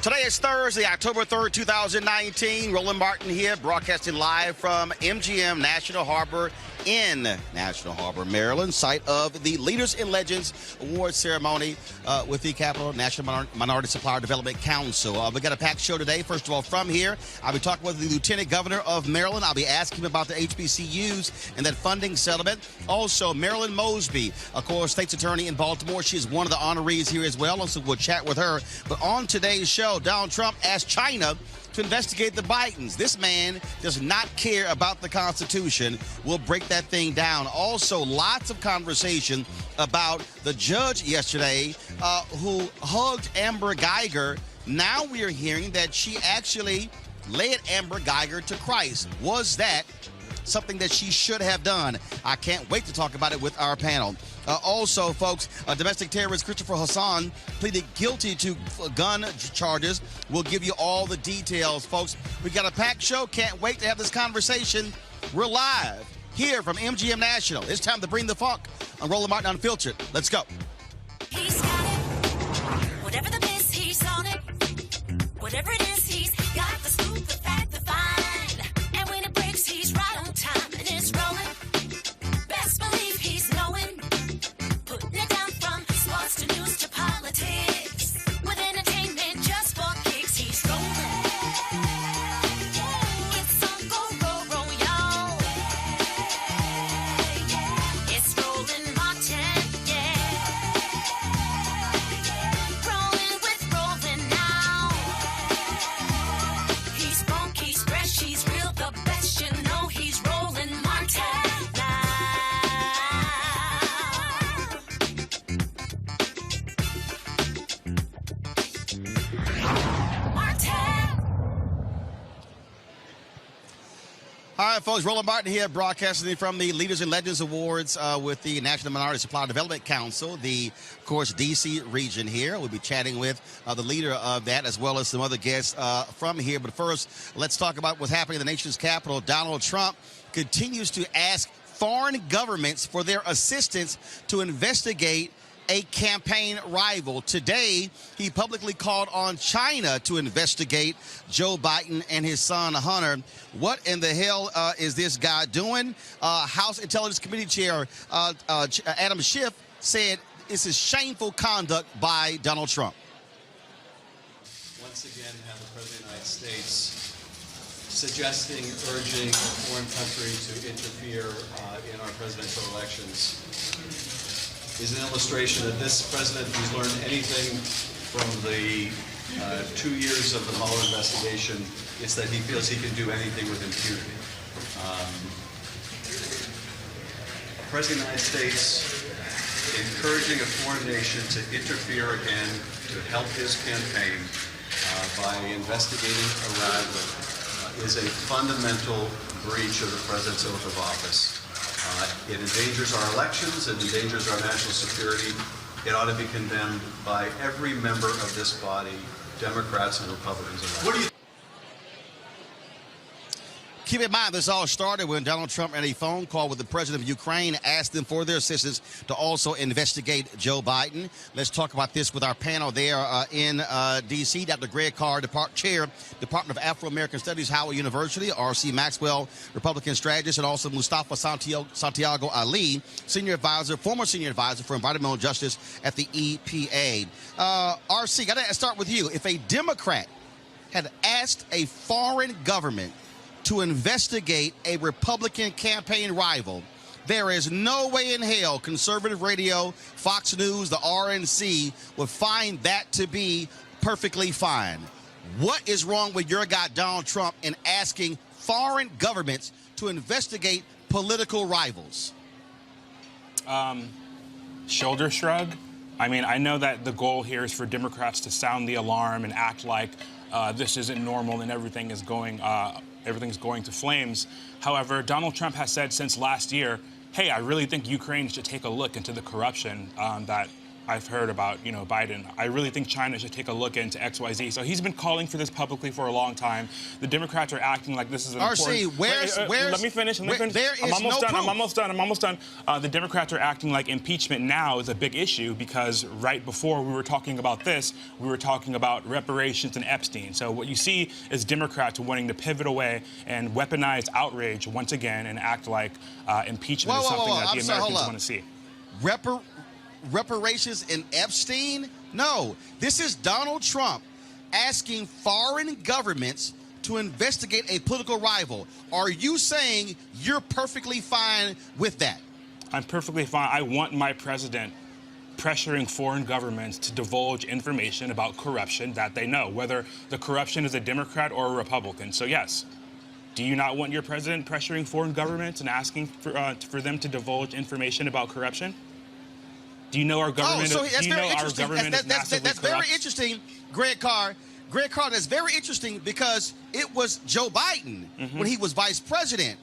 Today is Thursday, October 3rd, 2019. Roland Martin here, broadcasting live from MGM National Harbor in National Harbor, Maryland, site of the Leaders and Legends Award ceremony with the Capital National Minority Supplier Development Council. We got a packed show today. First of all, from here, I'll be talking with the Lieutenant Governor of Maryland. I'll be asking him about the HBCUs and that funding settlement. Also, Marilyn Mosby, of course, state's attorney in Baltimore. She is one of the honorees here as well, so we'll chat with her. But on today's show, Donald Trump asked China to investigate the Bidens. This man does not care about the Constitution. We'll break that thing down. Also, lots of conversation about the judge yesterday who hugged Amber Guyger. Now we are hearing that she actually led Amber Guyger to Christ. Was that something that she should have done? I can't wait to talk about it with our panel. Also, folks, domestic terrorist Christopher Hassan pleaded guilty to gun charges. We'll give you all the details, folks. We got a packed show. Can't wait to have this conversation. We're live here from MGM National. It's time to bring the funk on Roland Martin Unfiltered. Let's go. He's got it. Whatever the miss, he's on it. Whatever it is, he's got the scoop, the fact, the find. And when it breaks, he's right on time. And it's rolling. Best believe he's knowing. Putting it down from sports to news to politics. With entertainment just for kicks, he's rolling. It's on go, y'all. It's Roland Martin, yeah. Rolling with Roland now. He's funk, he's fresh, he's real, the best, you know he's Roland Martin now. All right, folks, Roland Martin here, broadcasting from the Leaders and Legends Awards with the National Minority Supplier Development Council, the, of course, D.C. region here. We'll be chatting with the leader of that as well as some other guests from here. But first, let's talk about what's happening in the nation's capital. Donald Trump continues to ask foreign governments for their assistance to investigate a campaign rival. Today, he publicly called on China to investigate Joe Biden and his son Hunter. What in the hell is this guy doing? House Intelligence Committee Chair Adam Schiff said this is shameful conduct by Donald Trump. Once again, have the President of the United States suggesting, urging a foreign country to interfere in our presidential elections is an illustration that this president, if he's learned anything from the 2 years of the Mueller investigation, it's that he feels he can do anything with impunity. President of the United States encouraging a foreign nation to interfere again to help his campaign by investigating a rival is a fundamental breach of the president's oath of office. It endangers our elections, it endangers our national security. It ought to be condemned by every member of this body, Democrats and Republicans alike. What do you Keep in mind, this all started when Donald Trump had a phone call with the president of Ukraine, asked them for their assistance to also investigate Joe Biden. Let's talk about this with our panel there in D.C. Dr. Greg Carr, Chair, Department of Afro-American Studies, Howard University, R.C. Maxwell, Republican strategist, and also Mustafa Santiago Ali, former senior advisor for environmental justice at the EPA. R.C., got to start with you. If a Democrat had asked a foreign government to investigate a Republican campaign rival, there is no way in hell conservative radio, Fox News, the RNC would find that to be perfectly fine. What is wrong with your guy Donald Trump in asking foreign governments to investigate political rivals? Shoulder shrug. I mean, I know that the goal here is for Democrats to sound the alarm and act like this isn't normal and everything's going to flames. However, Donald Trump has said since last year, hey, I really think Ukraine should take a look into the corruption that I've heard about, Biden. I really think China should take a look into XYZ. So he's been calling for this publicly for a long time. The Democrats are acting like this is an RC, important... where's... Let me finish. There is I'm almost no done. proof. I'm almost done. The Democrats are acting like impeachment now is a big issue because right before we were talking about this, we were talking about reparations and Epstein. So what you see is Democrats wanting to pivot away and weaponize outrage once again and act like impeachment is something that the Americans want to see. Reparations in Epstein? No. This is Donald Trump asking foreign governments to investigate a political rival. Are you saying you're perfectly fine with that? I'm perfectly fine. I want my president pressuring foreign governments to divulge information about corruption that they know, whether the corruption is a Democrat or a Republican. So yes. Do you not want your president pressuring foreign governments and asking for them to divulge information about corruption? Do you know our government? Oh, so that's very interesting. That's very corrupt? interesting, Greg Carr. Greg Carr, that's very interesting because it was Joe Biden when he was vice president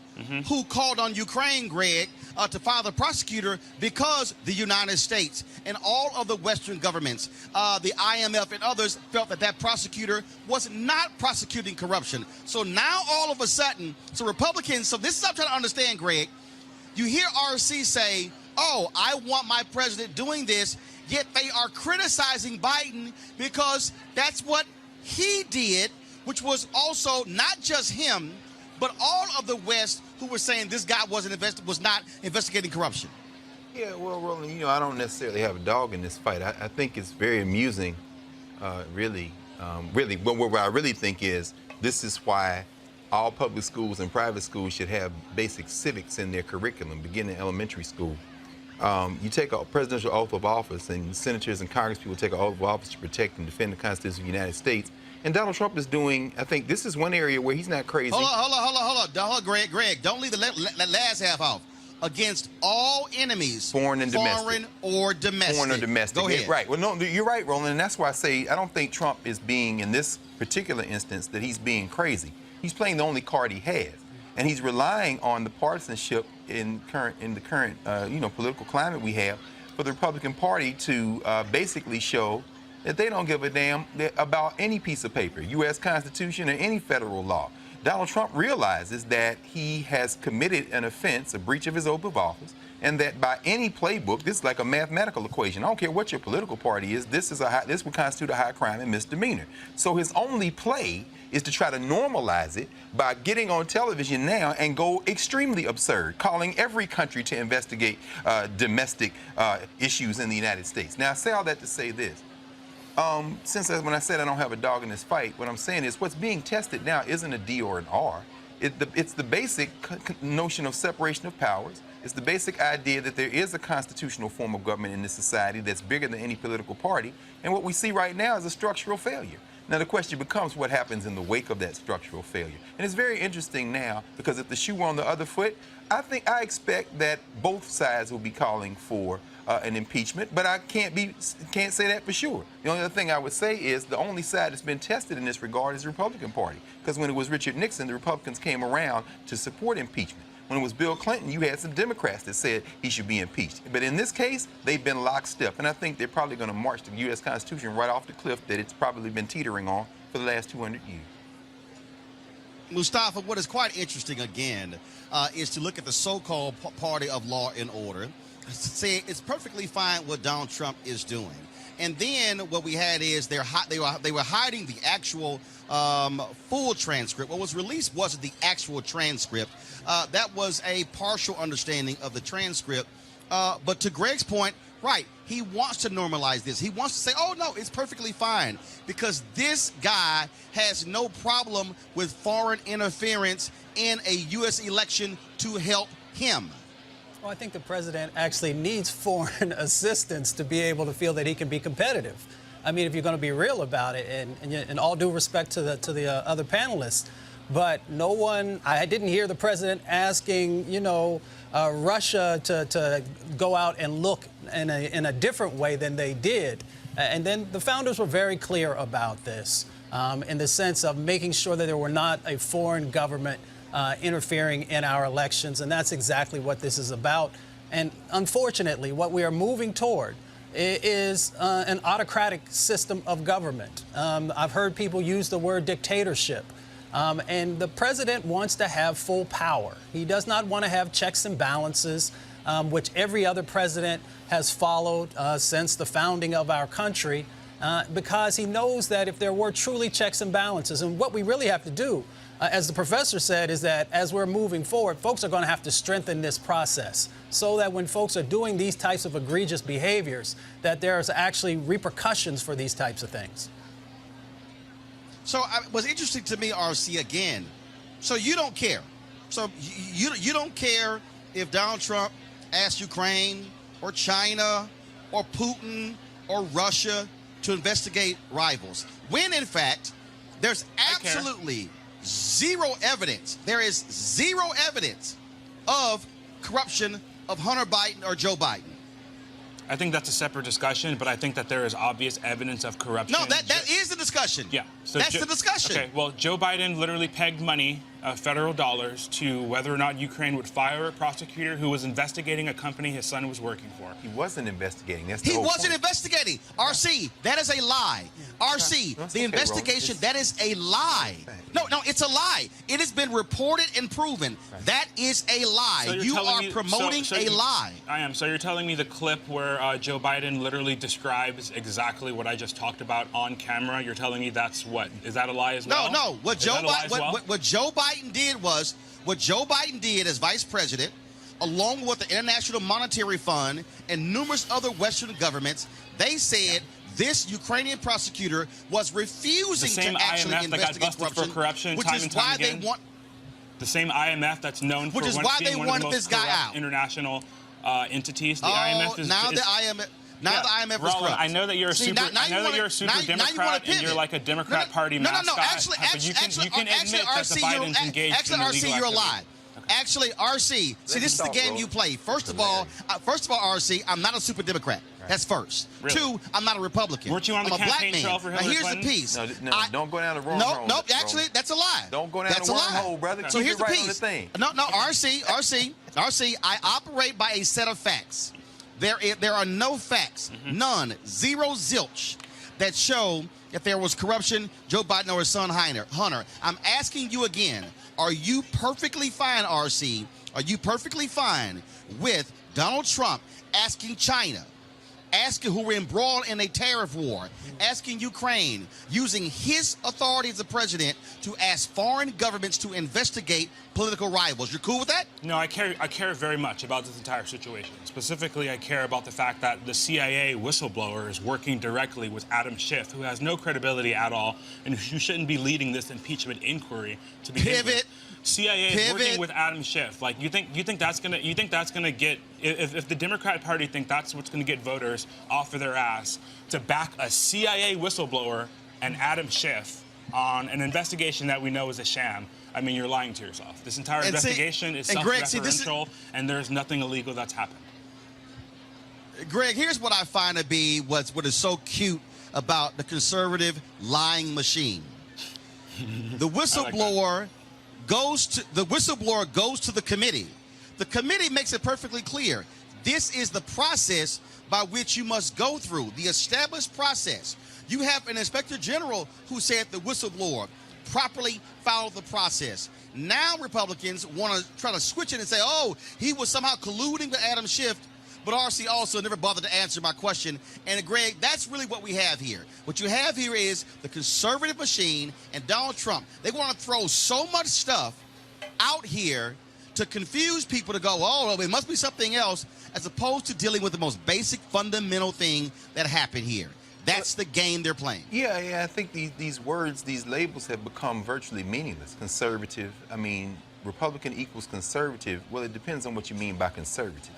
who called on Ukraine, Greg, to fire the prosecutor because the United States and all of the Western governments, the IMF and others felt that prosecutor was not prosecuting corruption. So now all of a sudden, so Republicans, so this is what I'm trying to understand, Greg. You hear RC say, oh, I want my president doing this, yet they are criticizing Biden because that's what he did, which was also not just him, but all of the West who were saying this guy was not investigating corruption. Yeah, well, Roland, I don't necessarily have a dog in this fight. I think it's very amusing, really. But what I really think is this is why all public schools and private schools should have basic civics in their curriculum, beginning in elementary school. You take a presidential oath of office, and senators and congresspeople take an oath of office to protect and defend the Constitution of the United States. And Donald Trump is doing, I think this is one area where he's not crazy. Hold on, Greg, don't leave the last half off. Against all enemies, foreign and domestic. Foreign or domestic. Foreign or domestic. Go ahead. Right. Well, no, you're right, Roland, and that's why I say I don't think Trump is being, in this particular instance, that he's being crazy. He's playing the only card he has. And he's relying on the partisanship in the current political climate we have for the Republican Party to basically show that they don't give a damn about any piece of paper, U.S. Constitution or any federal law. Donald Trump realizes that he has committed an offense, a breach of his oath of office, and that by any playbook, this is like a mathematical equation. I don't care what your political party is, this would constitute a high crime and misdemeanor. So his only play is to try to normalize it by getting on television now and go extremely absurd, calling every country to investigate domestic issues in the United States. Now, I say all that to say this. When I said I don't have a dog in this fight, what I'm saying is what's being tested now isn't a D or an R. It's the basic notion of separation of powers. It's the basic idea that there is a constitutional form of government in this society that's bigger than any political party. And what we see right now is a structural failure. Now, the question becomes what happens in the wake of that structural failure. And it's very interesting now because if the shoe were on the other foot, I expect that both sides will be calling for an impeachment, but I can't say that for sure. The only other thing I would say is the only side that's been tested in this regard is the Republican Party. Because when it was Richard Nixon, the Republicans came around to support impeachment. When it was Bill Clinton, you had some Democrats that said he should be impeached. But in this case, they've been lockstep. And I think they're probably going to march the U.S. Constitution right off the cliff that it's probably been teetering on for the last 200 years. Mustafa, what is quite interesting, again, is to look at the so-called party of law and order. Say it's perfectly fine what Donald Trump is doing. And then what we had is they were hiding the actual full transcript. What was released wasn't the actual transcript. That was a partial understanding of the transcript. But to Greg's point, right, he wants to normalize this. He wants to say, oh, no, it's perfectly fine because this guy has no problem with foreign interference in a U.S. election to help him. Well, I think the president actually needs foreign assistance to be able to feel that he can be competitive. I mean, if you're going to be real about it, and all due respect to the other panelists, but no one, I didn't hear the president asking, Russia to go out and look in a different way than they did. And then the founders were very clear about this in the sense of making sure that there were not a foreign government interfering in our elections, and that's exactly what this is about. And unfortunately, what we are moving toward is an autocratic system of government. I've heard people use the word dictatorship. And the president wants to have full power. He does not want to have checks and balances, which every other president has followed since the founding of our country, because he knows that if there were truly checks and balances, and what we really have to do, as the professor said, is that as we're moving forward, folks are going to have to strengthen this process so that when folks are doing these types of egregious behaviors, that there's actually repercussions for these types of things. So what's interesting to me, RC, again, so you don't care. So you don't care if Donald Trump asks Ukraine or China or Putin or Russia to investigate rivals, when in fact there's absolutely zero evidence. There is zero evidence of corruption of Hunter Biden or Joe Biden. I think that's a separate discussion, but I think that there is obvious evidence of corruption. No, that is the discussion. Yeah. So that's the discussion. Okay, well, Joe Biden literally pegged money, federal dollars, to whether or not Ukraine would fire a prosecutor who was investigating a company his son was working for. He wasn't investigating. That's He the whole wasn't point. investigating. RC, that is a lie. RC, That's the okay, investigation, Roland. that is a lie. No, it's a lie. It has been reported and proven. That is a lie. So you're You telling are me- promoting a lie. I am. So you're telling me the clip where Joe Biden literally describes exactly what I just talked about on camera, you're telling me that's what? Is that a lie as well? No. What Is Joe that a lie as well? what Joe Biden did was, what Joe Biden did as vice president, along with the International Monetary Fund and numerous other Western governments, they said this Ukrainian prosecutor was refusing The same to actually IMF that got investigate busted for corruption which time is and time why again? they want. The same IMF that's known for Which is being why they one of the wanted most this guy corrupt out. international entities. The Oh, IMF is now is, the IMF. Now yeah. the IMF is Roland, corrupt. I know that you're a See, super. now I know that you're a super now you Democrat wanna and you're pivot. like a Democrat Party mascot. No. Actually, but you can admit that the Bidens engaged actually, in RC, illegal you're a activity. lie. Actually, RC, see, this is the game you play. First of all, RC, I'm not a super Democrat. That's first. Really? Two, I'm not a Republican. Weren't you on the I'm a black campaign man. trail for Now, Hillary here's Clinton? the piece. No, don't go down the wrong road. No, actually, that's a lie. Don't go down That's the a lie. wormhole, brother. So Keep here's it the right on piece. the thing. No, RC, I operate by a set of facts. There are no facts, none, zero, zilch, that show if there was corruption, Joe Biden or his son Hunter. I'm asking you again, are you perfectly fine, RC? Are you perfectly fine with Donald Trump asking China, asking who were embroiled in a tariff war, asking Ukraine, using his authority as the president to ask foreign governments to investigate political rivals? You're cool with that? No, I care very much about this entire situation. Specifically, I care about the fact that the CIA whistleblower is working directly with Adam Schiff, who has no credibility at all, and who shouldn't be leading this impeachment inquiry to begin Pivot. with. CIA is working with Adam Schiff. Like, you think that's gonna get, if the Democrat Party think that's what's gonna get voters off of their ass to back a CIA whistleblower and Adam Schiff on an investigation that we know is a sham, I mean, you're lying to yourself. This entire investigation is self-referential, and there's nothing illegal that's happened. Greg, here's what I find to be what is so cute about the conservative lying machine. The whistleblower goes to the committee. The committee makes it perfectly clear. This is the process by which you must go through, the established process. You have an inspector general who said the whistleblower properly followed the process. Now Republicans want to try to switch it and say, oh, he was somehow colluding with Adam Schiff. But RC also never bothered to answer my question. And Greg, that's really what we have here. What you have here is the conservative machine and Donald Trump. They want to throw so much stuff out here to confuse people to go, oh, it must be something else, as opposed to dealing with the most basic fundamental thing that happened here. That's the game they're playing. Yeah, I think these words, these labels have become virtually meaningless. Conservative, I mean, Republican equals conservative. Well, it depends on what you mean by conservative.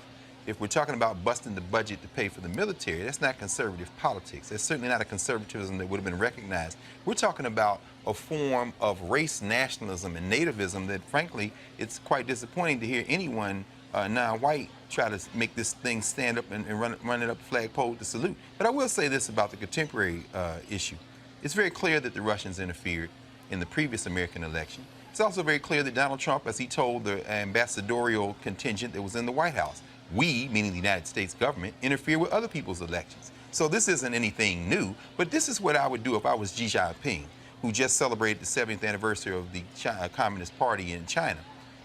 If we're talking about busting the budget to pay for the military, that's not conservative politics. That's certainly not a conservatism that would have been recognized. We're talking about a form of race nationalism and nativism that, frankly, it's quite disappointing to hear anyone non-white try to make this thing stand up and run it up the flagpole to salute. But I will say this about the contemporary issue. It's very clear that the Russians interfered in the previous American election. It's also very clear that Donald Trump, as he told the ambassadorial contingent that was in the White House, we, meaning the United States government, interfere with other people's elections. So this isn't anything new, but this is what I would do if I was Xi Jinping, who just celebrated the 70th anniversary of the Communist Party in China.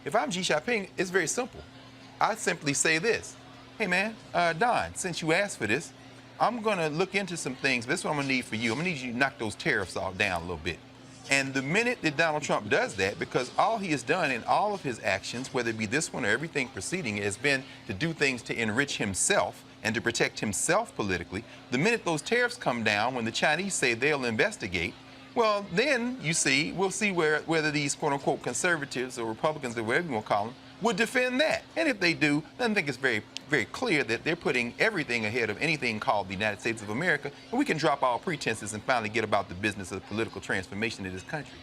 If I'm Xi Jinping, it's very simple. I simply say this: hey man, Don, since you asked for this, I'm gonna look into some things. This is what I'm gonna need for you. I'm gonna need you to knock those tariffs off down a little bit. And the minute that Donald Trump does that, because all he has done in all of his actions, whether it be this one or everything preceding, has been to do things to enrich himself and to protect himself politically, the minute those tariffs come down, when the Chinese say they'll investigate, well, then you see, we'll see whether these quote-unquote conservatives or Republicans or whatever you want to call them would defend that. And if they do, then I think it's very, very clear that they're putting everything ahead of anything called the United States of America, and we can drop all pretenses and finally get about the business of political transformation of this country.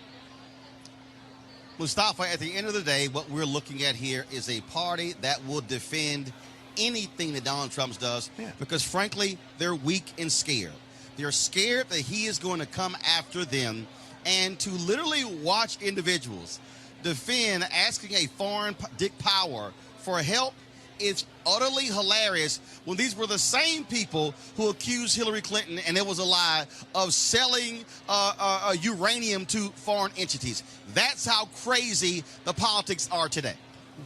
Mustafa, at the end of the day, what we're looking at here is a party that will defend anything that Donald Trump does, because frankly, they're weak and scared. They're scared that he is going to come after them, and to literally watch individuals defend asking a foreign power for help is utterly hilarious, when these were the same people who accused Hillary Clinton, and it was a lie, of selling uranium to foreign entities. That's how crazy the politics are today.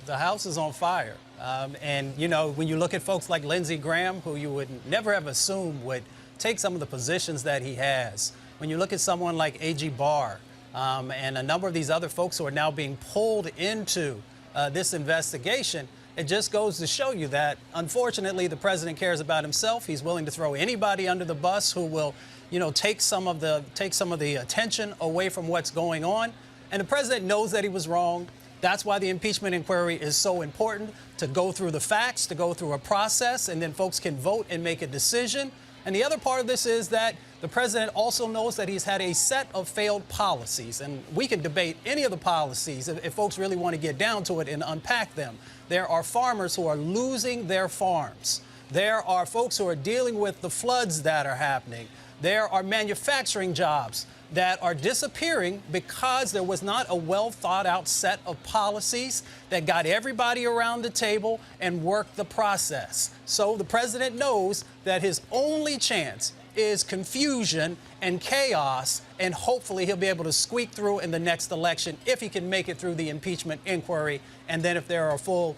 The house is on fire. And, you know, when you look at folks like Lindsey Graham, who you would never have assumed would take some of the positions that he has, when you look at someone like A.G. Barr, and a number of these other folks who are now being pulled into this investigation, it just goes to show you that, unfortunately, the president cares about himself. He's willing to throw anybody under the bus who will, you know, take some of the attention away from what's going on. And the president knows that he was wrong. That's why the impeachment inquiry is so important, to go through the facts, to go through a process, and then folks can vote and make a decision. And the other part of this is that the president also knows that he's had a set of failed policies, and we can debate any of the policies if folks really want to get down to it and unpack them. There are farmers who are losing their farms. There are folks who are dealing with the floods that are happening. There are manufacturing jobs that are disappearing because there was not a well thought out set of policies that got everybody around the table and worked the process. So the president knows that his only chance is confusion and chaos, and hopefully he'll be able to squeak through in the next election if he can make it through the impeachment inquiry, and then if there are a full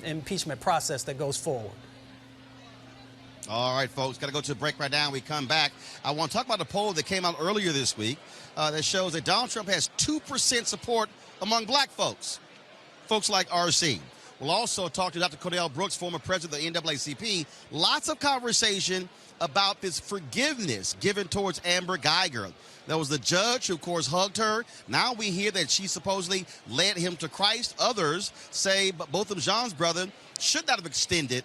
impeachment process that goes forward. All right, folks, got to go to a break right now. We come back. I want to talk about a poll that came out earlier this week that shows that Donald Trump has 2% support among black folks, folks like RC. We'll also talk to Dr. Cordell Brooks, former president of the NAACP. Lots of conversation about this forgiveness given towards Amber Guyger. There was the judge who, of course, hugged her. Now we hear that she supposedly led him to Christ. Others say Botham Jean's brother should not have extended,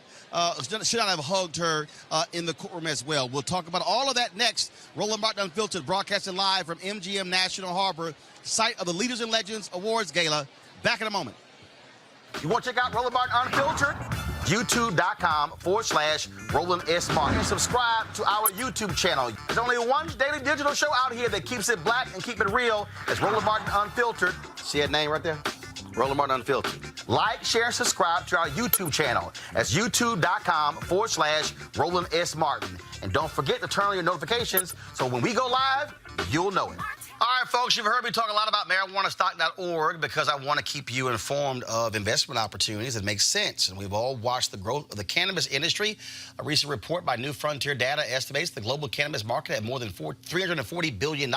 should not have hugged her in the courtroom as well. We'll talk about all of that next. Roland Martin Unfiltered, broadcasting live from MGM National Harbor, site of the Leaders and Legends Awards Gala. Back in a moment. You want to check out Roland Martin Unfiltered? YouTube.com/Roland S. Martin. And subscribe to our YouTube channel. There's only one daily digital show out here that keeps it black and keep it real. It's Roland Martin Unfiltered. See that name right there? Roland Martin Unfiltered. Like, share, and subscribe to our YouTube channel. That's YouTube.com/Roland S. Martin. And don't forget to turn on your notifications so when we go live, you'll know it. All right, folks, you've heard me talk a lot about marijuanastock.org because I want to keep you informed of investment opportunities that make sense. And we've all watched the growth of the cannabis industry. A recent report by New Frontier Data estimates the global cannabis market at more than $340 billion.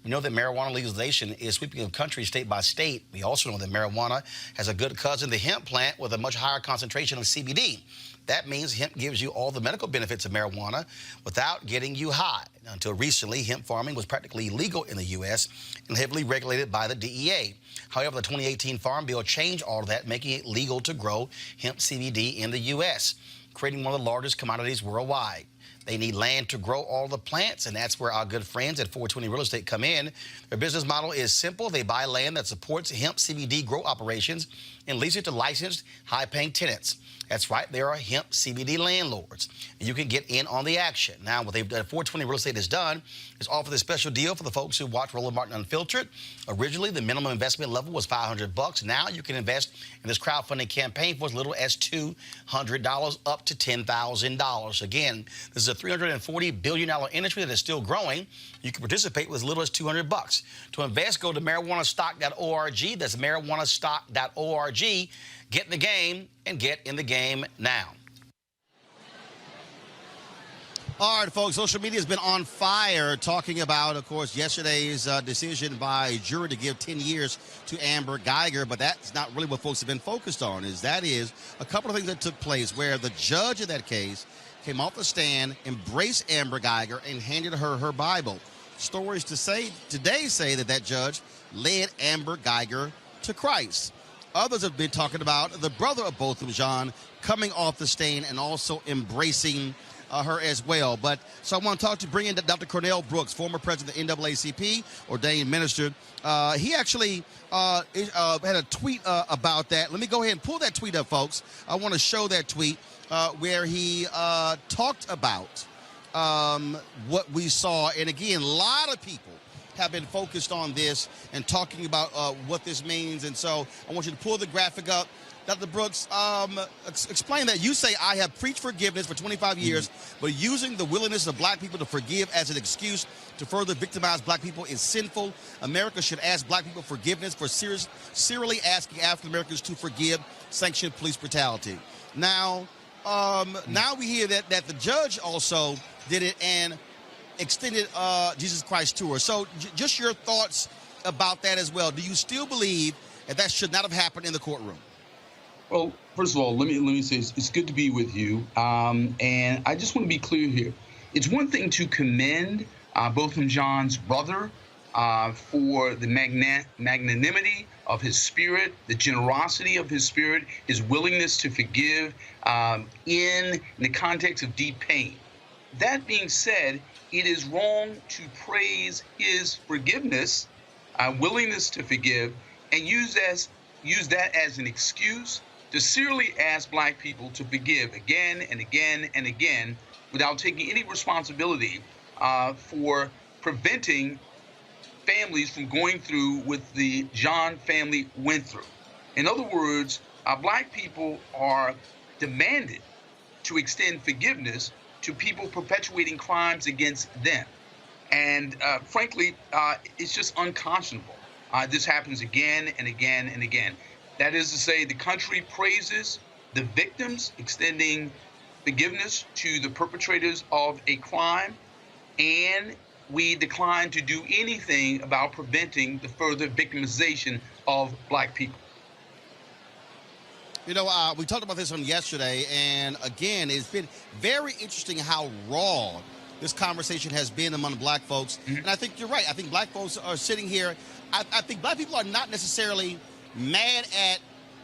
We know that marijuana legalization is sweeping the country state by state. We also know that marijuana has a good cousin, the hemp plant, with a much higher concentration of CBD. That means hemp gives you all the medical benefits of marijuana without getting you high. Until recently, hemp farming was practically illegal in the U.S. and heavily regulated by the DEA. However, the 2018 Farm Bill changed all of that, making it legal to grow hemp CBD in the U.S., creating one of the largest commodities worldwide. They need land to grow all the plants, and that's where our good friends at 420 Real Estate come in. Their business model is simple. They buy land that supports hemp CBD grow operations and lease it to licensed, high-paying tenants. That's right, they are hemp CBD landlords. And you can get in on the action. Now, what they've done, 420 Real Estate has done is offer this special deal for the folks who watch Roland Martin Unfiltered. Originally, the minimum investment level was $500. Now you can invest in this crowdfunding campaign for as little as $200 up to $10,000. Again, this is a $340 billion industry that is still growing. You can participate with as little as $200. To invest, go to marijuanastock.org. That's marijuanastock.org. Get in the game and get in the game now. All right, folks, social media has been on fire talking about, of course, yesterday's decision by a jury to give 10 years to Amber Guyger, but that's not really what folks have been focused on. That is a couple of things that took place where the judge in that case came off the stand, embraced Amber Guyger, and handed her her Bible. Stories today say that judge led Amber Guyger to Christ. Others have been talking about the brother of Botham Jean coming off the stand and also embracing her as well. But so I want to bring in Dr. Cornell Brooks, former president of the NAACP, ordained minister. He actually had a tweet about that. Let me go ahead and pull that tweet up, folks. I want to show that tweet where he talked about what we saw. And again, a lot of people have been focused on this and talking about what this means. And so I want you to pull the graphic up. Dr. Brooks, explain that. You say, I have preached forgiveness for 25 years, but using the willingness of black people to forgive as an excuse to further victimize black people is sinful. America should ask black people forgiveness for serially asking African Americans to forgive sanctioned police brutality. Now we hear that the judge also did it and extended Jesus Christ tour. So just your thoughts about that as well. Do you still believe that should not have happened in the courtroom? Well, first of all, let me say it's good to be with you. And I just want to be clear here. It's one thing to commend Botham Jean's brother for the magnanimity of his spirit, the generosity of his spirit, his willingness to forgive in the context of deep pain. That being said, it is wrong to praise his forgiveness, willingness to forgive, and use that as an excuse to serially ask black people to forgive again and again and again without taking any responsibility for preventing families from going through what the Jean family went through. In other words, black people are demanded to extend forgiveness to people perpetuating crimes against them. And frankly, it's just unconscionable. This happens again and again and again. That is to say, the country praises the victims, extending forgiveness to the perpetrators of a crime, and we decline to do anything about preventing the further victimization of black people. You know, we talked about this on yesterday, and again, it's been very interesting how raw this conversation has been among black folks. Mm-hmm. And I think you're right. I think black folks are sitting here. I think black people are not necessarily mad at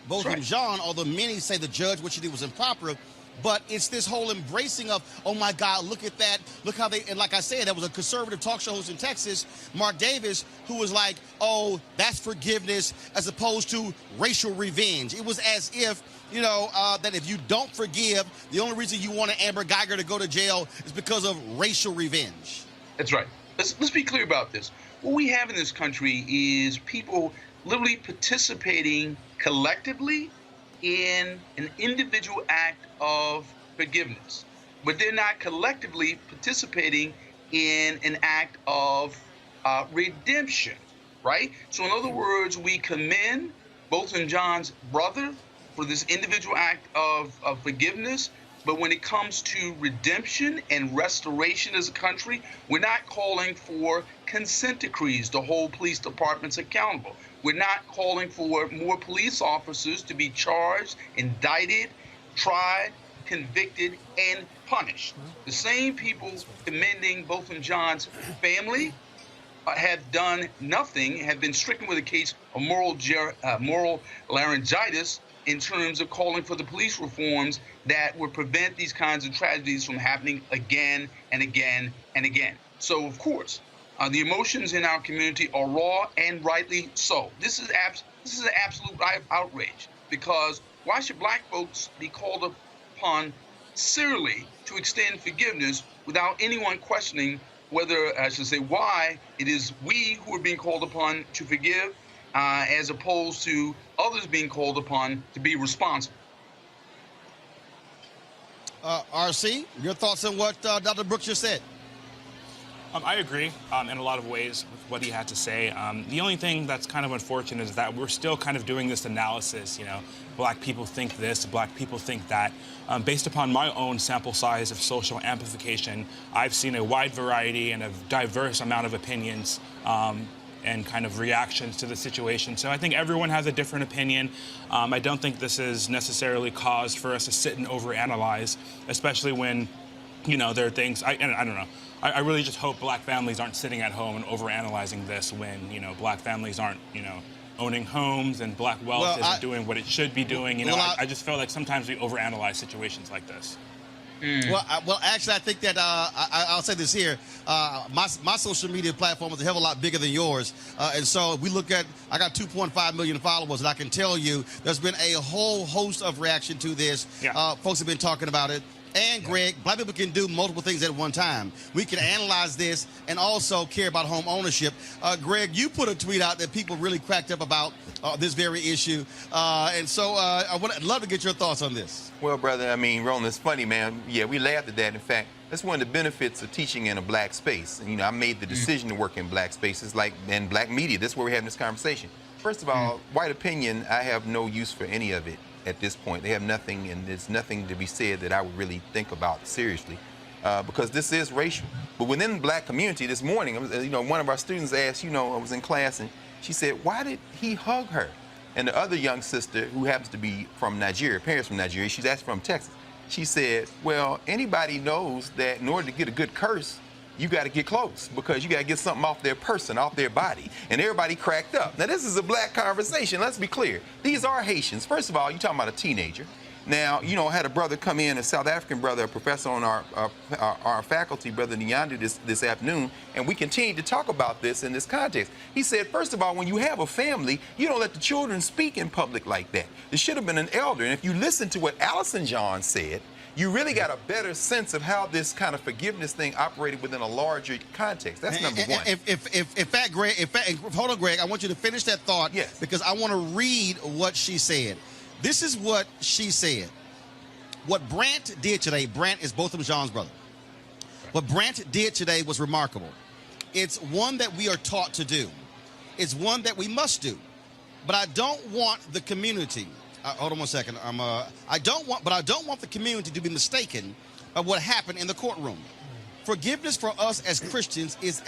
Botham Jean, although many say the judge, what she did was improper. But it's this whole embracing of, oh my God, look at that. Look how they, and like I said, there was a conservative talk show host in Texas, Mark Davis, who was like, oh, that's forgiveness as opposed to racial revenge. It was as if, you know, that if you don't forgive, the only reason you want Amber Guyger to go to jail is because of racial revenge. That's right. Let's be clear about this. What we have in this country is people literally participating collectively in an individual act of forgiveness, but they're not collectively participating in an act of redemption, right? So in other words, we commend Botham Jean's brother for this individual act of forgiveness, but when it comes to redemption and restoration as a country, we're not calling for consent decrees to hold police departments accountable. We're not calling for more police officers to be charged, indicted, tried, convicted, and punished. The same people commending Botham Jean's family have done nothing, have been stricken with a case of moral laryngitis, in terms of calling for the police reforms that would prevent these kinds of tragedies from happening again and again and again. So, of course, the emotions in our community are raw, and rightly so. This is an absolute outrage, because why should black folks be called upon sincerely to extend forgiveness without anyone questioning whether, I should say, why it is we who are being called upon to forgive, as opposed to others being called upon to be responsible? RC, your thoughts on what Dr. Brooks just said? I agree in a lot of ways with what he had to say. The only thing that's kind of unfortunate is that we're still kind of doing this analysis, you know, black people think this, black people think that. Based upon my own sample size of social amplification, I've seen a wide variety and a diverse amount of opinions and kind of reactions to the situation. So I think everyone has a different opinion. I don't think this is necessarily cause for us to sit and overanalyze, especially when, you know, there are things, I don't know. I really just hope black families aren't sitting at home and overanalyzing this when, you know, black families aren't, you know, owning homes and black wealth isn't doing what it should be doing. You know, I just feel like sometimes we overanalyze situations like this. Well, actually, I think that I'll say this here. My social media platform is a hell of a lot bigger than yours. And so we look at, I got 2.5 million followers, and I can tell you there's been a whole host of reaction to this. Yeah. Folks have been talking about it. And Greg, black people can do multiple things at one time. We can analyze this and also care about home ownership. Greg, you put a tweet out that people really cracked up about this very issue. And so I'd love to get your thoughts on this. Well, brother, I mean, Roland, it's funny, man. Yeah, we laughed at that. In fact, that's one of the benefits of teaching in a black space. And, you know, I made the decision to work in black spaces, like in black media. This is where we're having this conversation. First of all, white opinion, I have no use for any of it at this point. They have nothing, and there's nothing to be said that I would really think about seriously, because this is racial. But within the black community this morning, you know, one of our students asked, you know, I was in class, and she said, why did he hug her? And the other young sister, who happens to be from Nigeria, parents from Nigeria, she's actually from Texas, she said, well, anybody knows that in order to get a good curse, you got to get close, because you got to get something off their person, off their body. And everybody cracked up. Now, this is a black conversation. Let's be clear. These are Haitians. First of all, you're talking about a teenager. Now, you know, I had a brother come in, a South African brother, a professor on our faculty, Brother Nyandu, this afternoon, and we continued to talk about this in this context. He said, first of all, when you have a family, you don't let the children speak in public like that. There should have been an elder. And if you listen to what Allison John said, you really got a better sense of how this kind of forgiveness thing operated within a larger context. That's number one. Hold on, Greg. I want you to finish that thought. Yes. Because I want to read what she said. This is what she said. What Brant did today, Brant is Botham Jean's brother. What Brant did today was remarkable. It's one that we are taught to do. It's one that we must do. But I don't want the community. Hold on one second. I don't want the community to be mistaken of what happened in the courtroom. Forgiveness for us as Christians is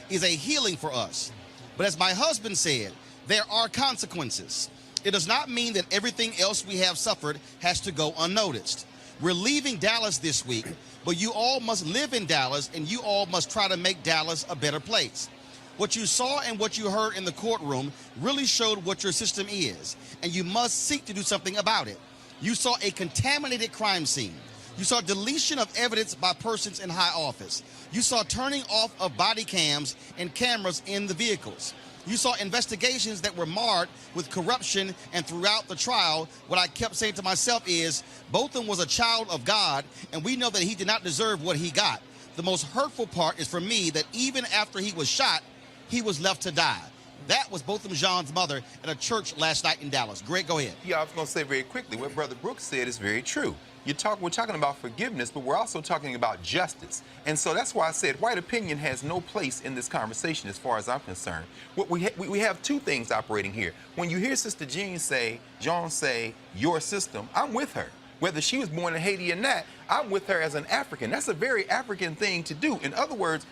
a healing for us. But as my husband said, there are consequences. It does not mean that everything else we have suffered has to go unnoticed. We're leaving Dallas this week, but you all must live in Dallas, and you all must try to make Dallas a better place. What you saw and what you heard in the courtroom really showed what your system is, and you must seek to do something about it. You saw a contaminated crime scene. You saw deletion of evidence by persons in high office. You saw turning off of body cams and cameras in the vehicles. You saw investigations that were marred with corruption, and throughout the trial, what I kept saying to myself is, Botham was a child of God, and we know that he did not deserve what he got. The most hurtful part is for me that even after he was shot, he was left to die. That was Botham Jean's mother at a church last night in Dallas. Greg, go ahead. Yeah, I was going to say very quickly, what Brother Brooks said is very true. We're talking about forgiveness, but we're also talking about justice. And so that's why I said white opinion has no place in this conversation as far as I'm concerned. We have two things operating here. When you hear Sister Jean say, your system, I'm with her. Whether she was born in Haiti or not, I'm with her as an African. That's a very African thing to do. In other words,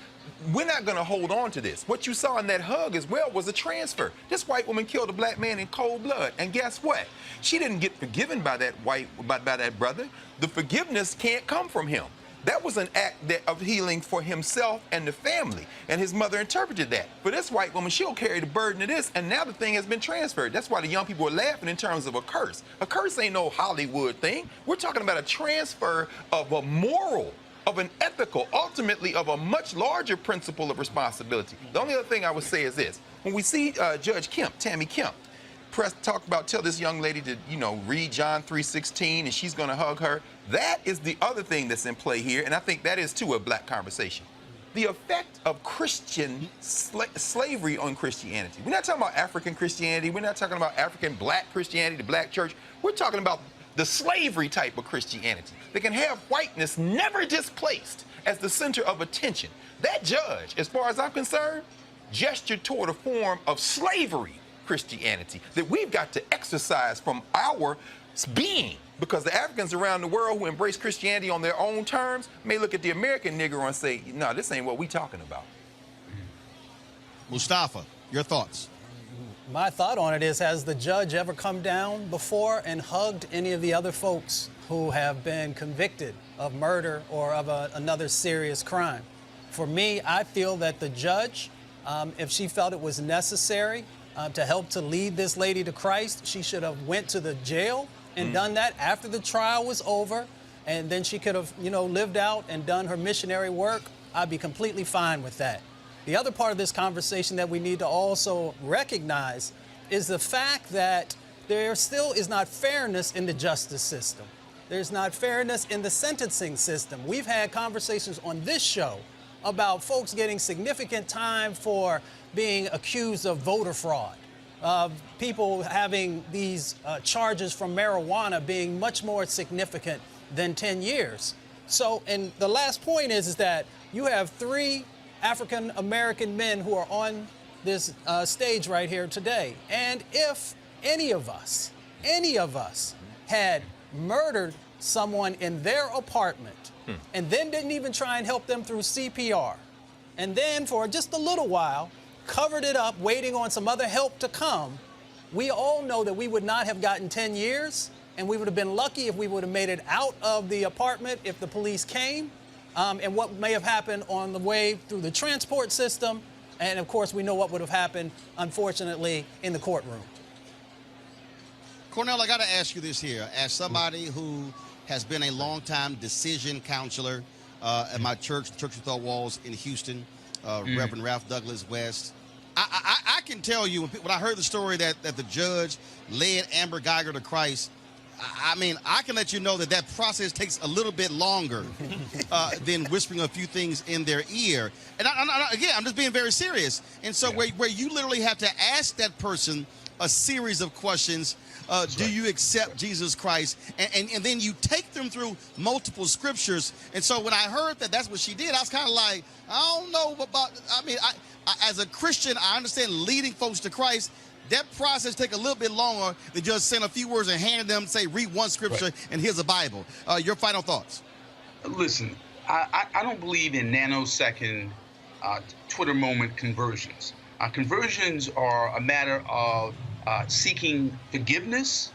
we're not going to hold on to this. What you saw in that hug as well was a transfer. This white woman killed a black man in cold blood. And guess what? She didn't get forgiven by that by that brother. The forgiveness can't come from him. That was an act of healing for himself and the family, and his mother interpreted that. But this white woman, she'll carry the burden of this, and now the thing has been transferred. That's why the young people are laughing in terms of a curse. A curse ain't no Hollywood thing. We're talking about a transfer of a moral, of an ethical, ultimately of a much larger principle of responsibility. The only other thing I would say is this. When we see Judge Kemp, Tammy Kemp, tell this young lady to, read John 3:16, and she's going to hug her. That is the other thing that's in play here, and I think that is, too, a black conversation. The effect of Christian slavery on Christianity. We're not talking about African Christianity. We're not talking about African black Christianity, the black church. We're talking about the slavery type of Christianity that can have whiteness never displaced as the center of attention. That judge, as far as I'm concerned, gestured toward a form of slavery Christianity that we've got to exercise from our being, because the Africans around the world who embrace Christianity on their own terms may look at the American Negro and say, no, this ain't what we talking about. Mustafa, your thoughts? My thought on it is, has the judge ever come down before and hugged any of the other folks who have been convicted of murder or of another serious crime? For me, I feel that the judge, if she felt it was necessary to help to lead this lady to Christ, she should have went to the jail and done that after the trial was over, and then she could have, lived out and done her missionary work. I'd be completely fine with that. The other part of this conversation that we need to also recognize is the fact that there still is not fairness in the justice system. There's not fairness in the sentencing system. We've had conversations on this show about folks getting significant time for being accused of voter fraud, people having these charges from marijuana being much more significant than 10 years. So, and the last point is that you have 3 African-American men who are on this stage right here today. And if any of us had murdered someone in their apartment and then didn't even try and help them through CPR, and then for just a little while covered it up, waiting on some other help to come, we all know that we would not have gotten 10 years, and we would have been lucky if we would have made it out of the apartment if the police came, and what may have happened on the way through the transport system, and of course we know what would have happened, unfortunately, in the courtroom. Cornell, I got to ask you this here. As somebody who has been a longtime decision counselor at my church, Church Without Walls in Houston, Reverend Ralph Douglas West, I can tell you, when I heard the story that the judge led Amber Guyger to Christ, I mean, I can let you know that process takes a little bit longer than whispering a few things in their ear. And again, I'm just being very serious. And so where you literally have to ask that person a series of questions. Do you accept Jesus Christ? And then you take them through multiple scriptures. And so when I heard that that's what she did, I was kind of like, I don't know about, I mean, as a Christian, I understand leading folks to Christ. That process take a little bit longer than just saying a few words and handing them, say, read one scripture and here's a Bible. Your final thoughts? Listen, I don't believe in nanosecond Twitter moment conversions. Conversions are a matter of seeking forgiveness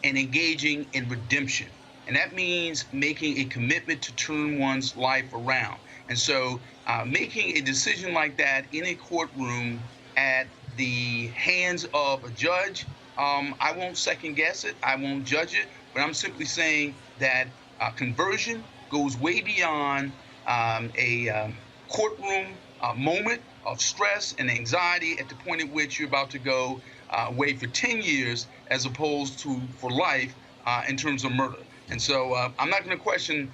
and engaging in redemption. And that means making a commitment to turn one's life around. And so making a decision like that in a courtroom at the hands of a judge, I won't second guess it, I won't judge it, but I'm simply saying that conversion goes way beyond a courtroom moment of stress and anxiety at the point at which you're about to go away for 10 years as opposed to for life in terms of murder. And so I'm not going to question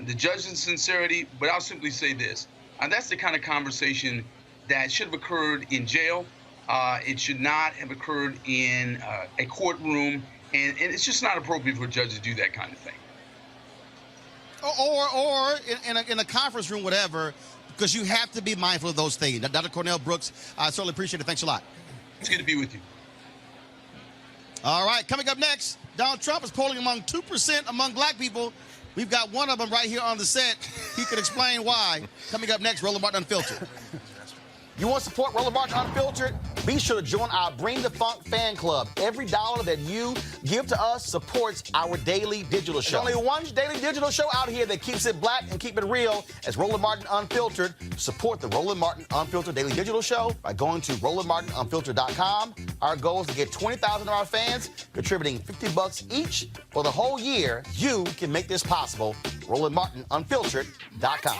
the judge's sincerity, but I'll simply say this. That's the kind of conversation that should have occurred in jail. It should not have occurred in a courtroom, and it's just not appropriate for a judge to do that kind of thing. Or in a conference room, whatever, because you have to be mindful of those things. Dr. Cornell Brooks, I certainly appreciate it. Thanks a lot. It's good to be with you. All right, coming up next, Donald Trump is polling among 2% among black people. We've got one of them right here on the set. He can explain why. Coming up next, Roland Martin Unfiltered. You want to support Roland Martin Unfiltered? Be sure to join our Bring the Funk fan club. Every dollar that you give to us supports our daily digital show. There's only one daily digital show out here that keeps it black and keep it real as Roland Martin Unfiltered. Support the Roland Martin Unfiltered daily digital show by going to RolandMartinUnfiltered.com. Our goal is to get 20,000 of our fans contributing $50 each for the whole year. You can make this possible. RolandMartinUnfiltered.com.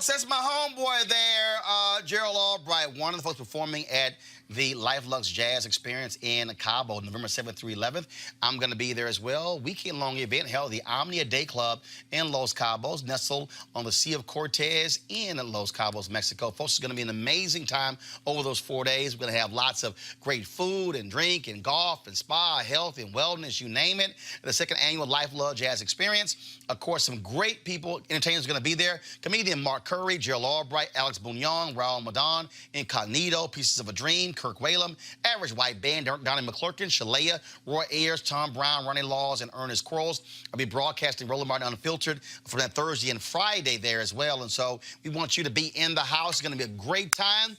That's my homeboy there, Gerald Albright, one of the folks performing at the Luxe Jazz Experience in Cabo, November 7th through 11th. I'm going to be there as well. Weekend-long event held at the Omnia Day Club in Los Cabos, nestled on the Sea of Cortez in Los Cabos, Mexico. Folks, it's going to be an amazing time over those 4 days. We're going to have lots of great food and drink and golf and spa, health and wellness, you name it. The second annual Luxe Jazz Experience. Of course, some great people, entertainers are going to be there. Comedian Mark Curry, Gerald Albright, Alex Bouillon, Raul Madan, Incognito, Pieces of a Dream, Kirk Whalum, Average White Band, Donnie McClurkin, Shalea, Roy Ayers, Tom Brown, Ronnie Laws, and Ernest Quarles. I'll be broadcasting Roland Martin Unfiltered for that Thursday and Friday there as well. And so we want you to be in the house. It's going to be a great time.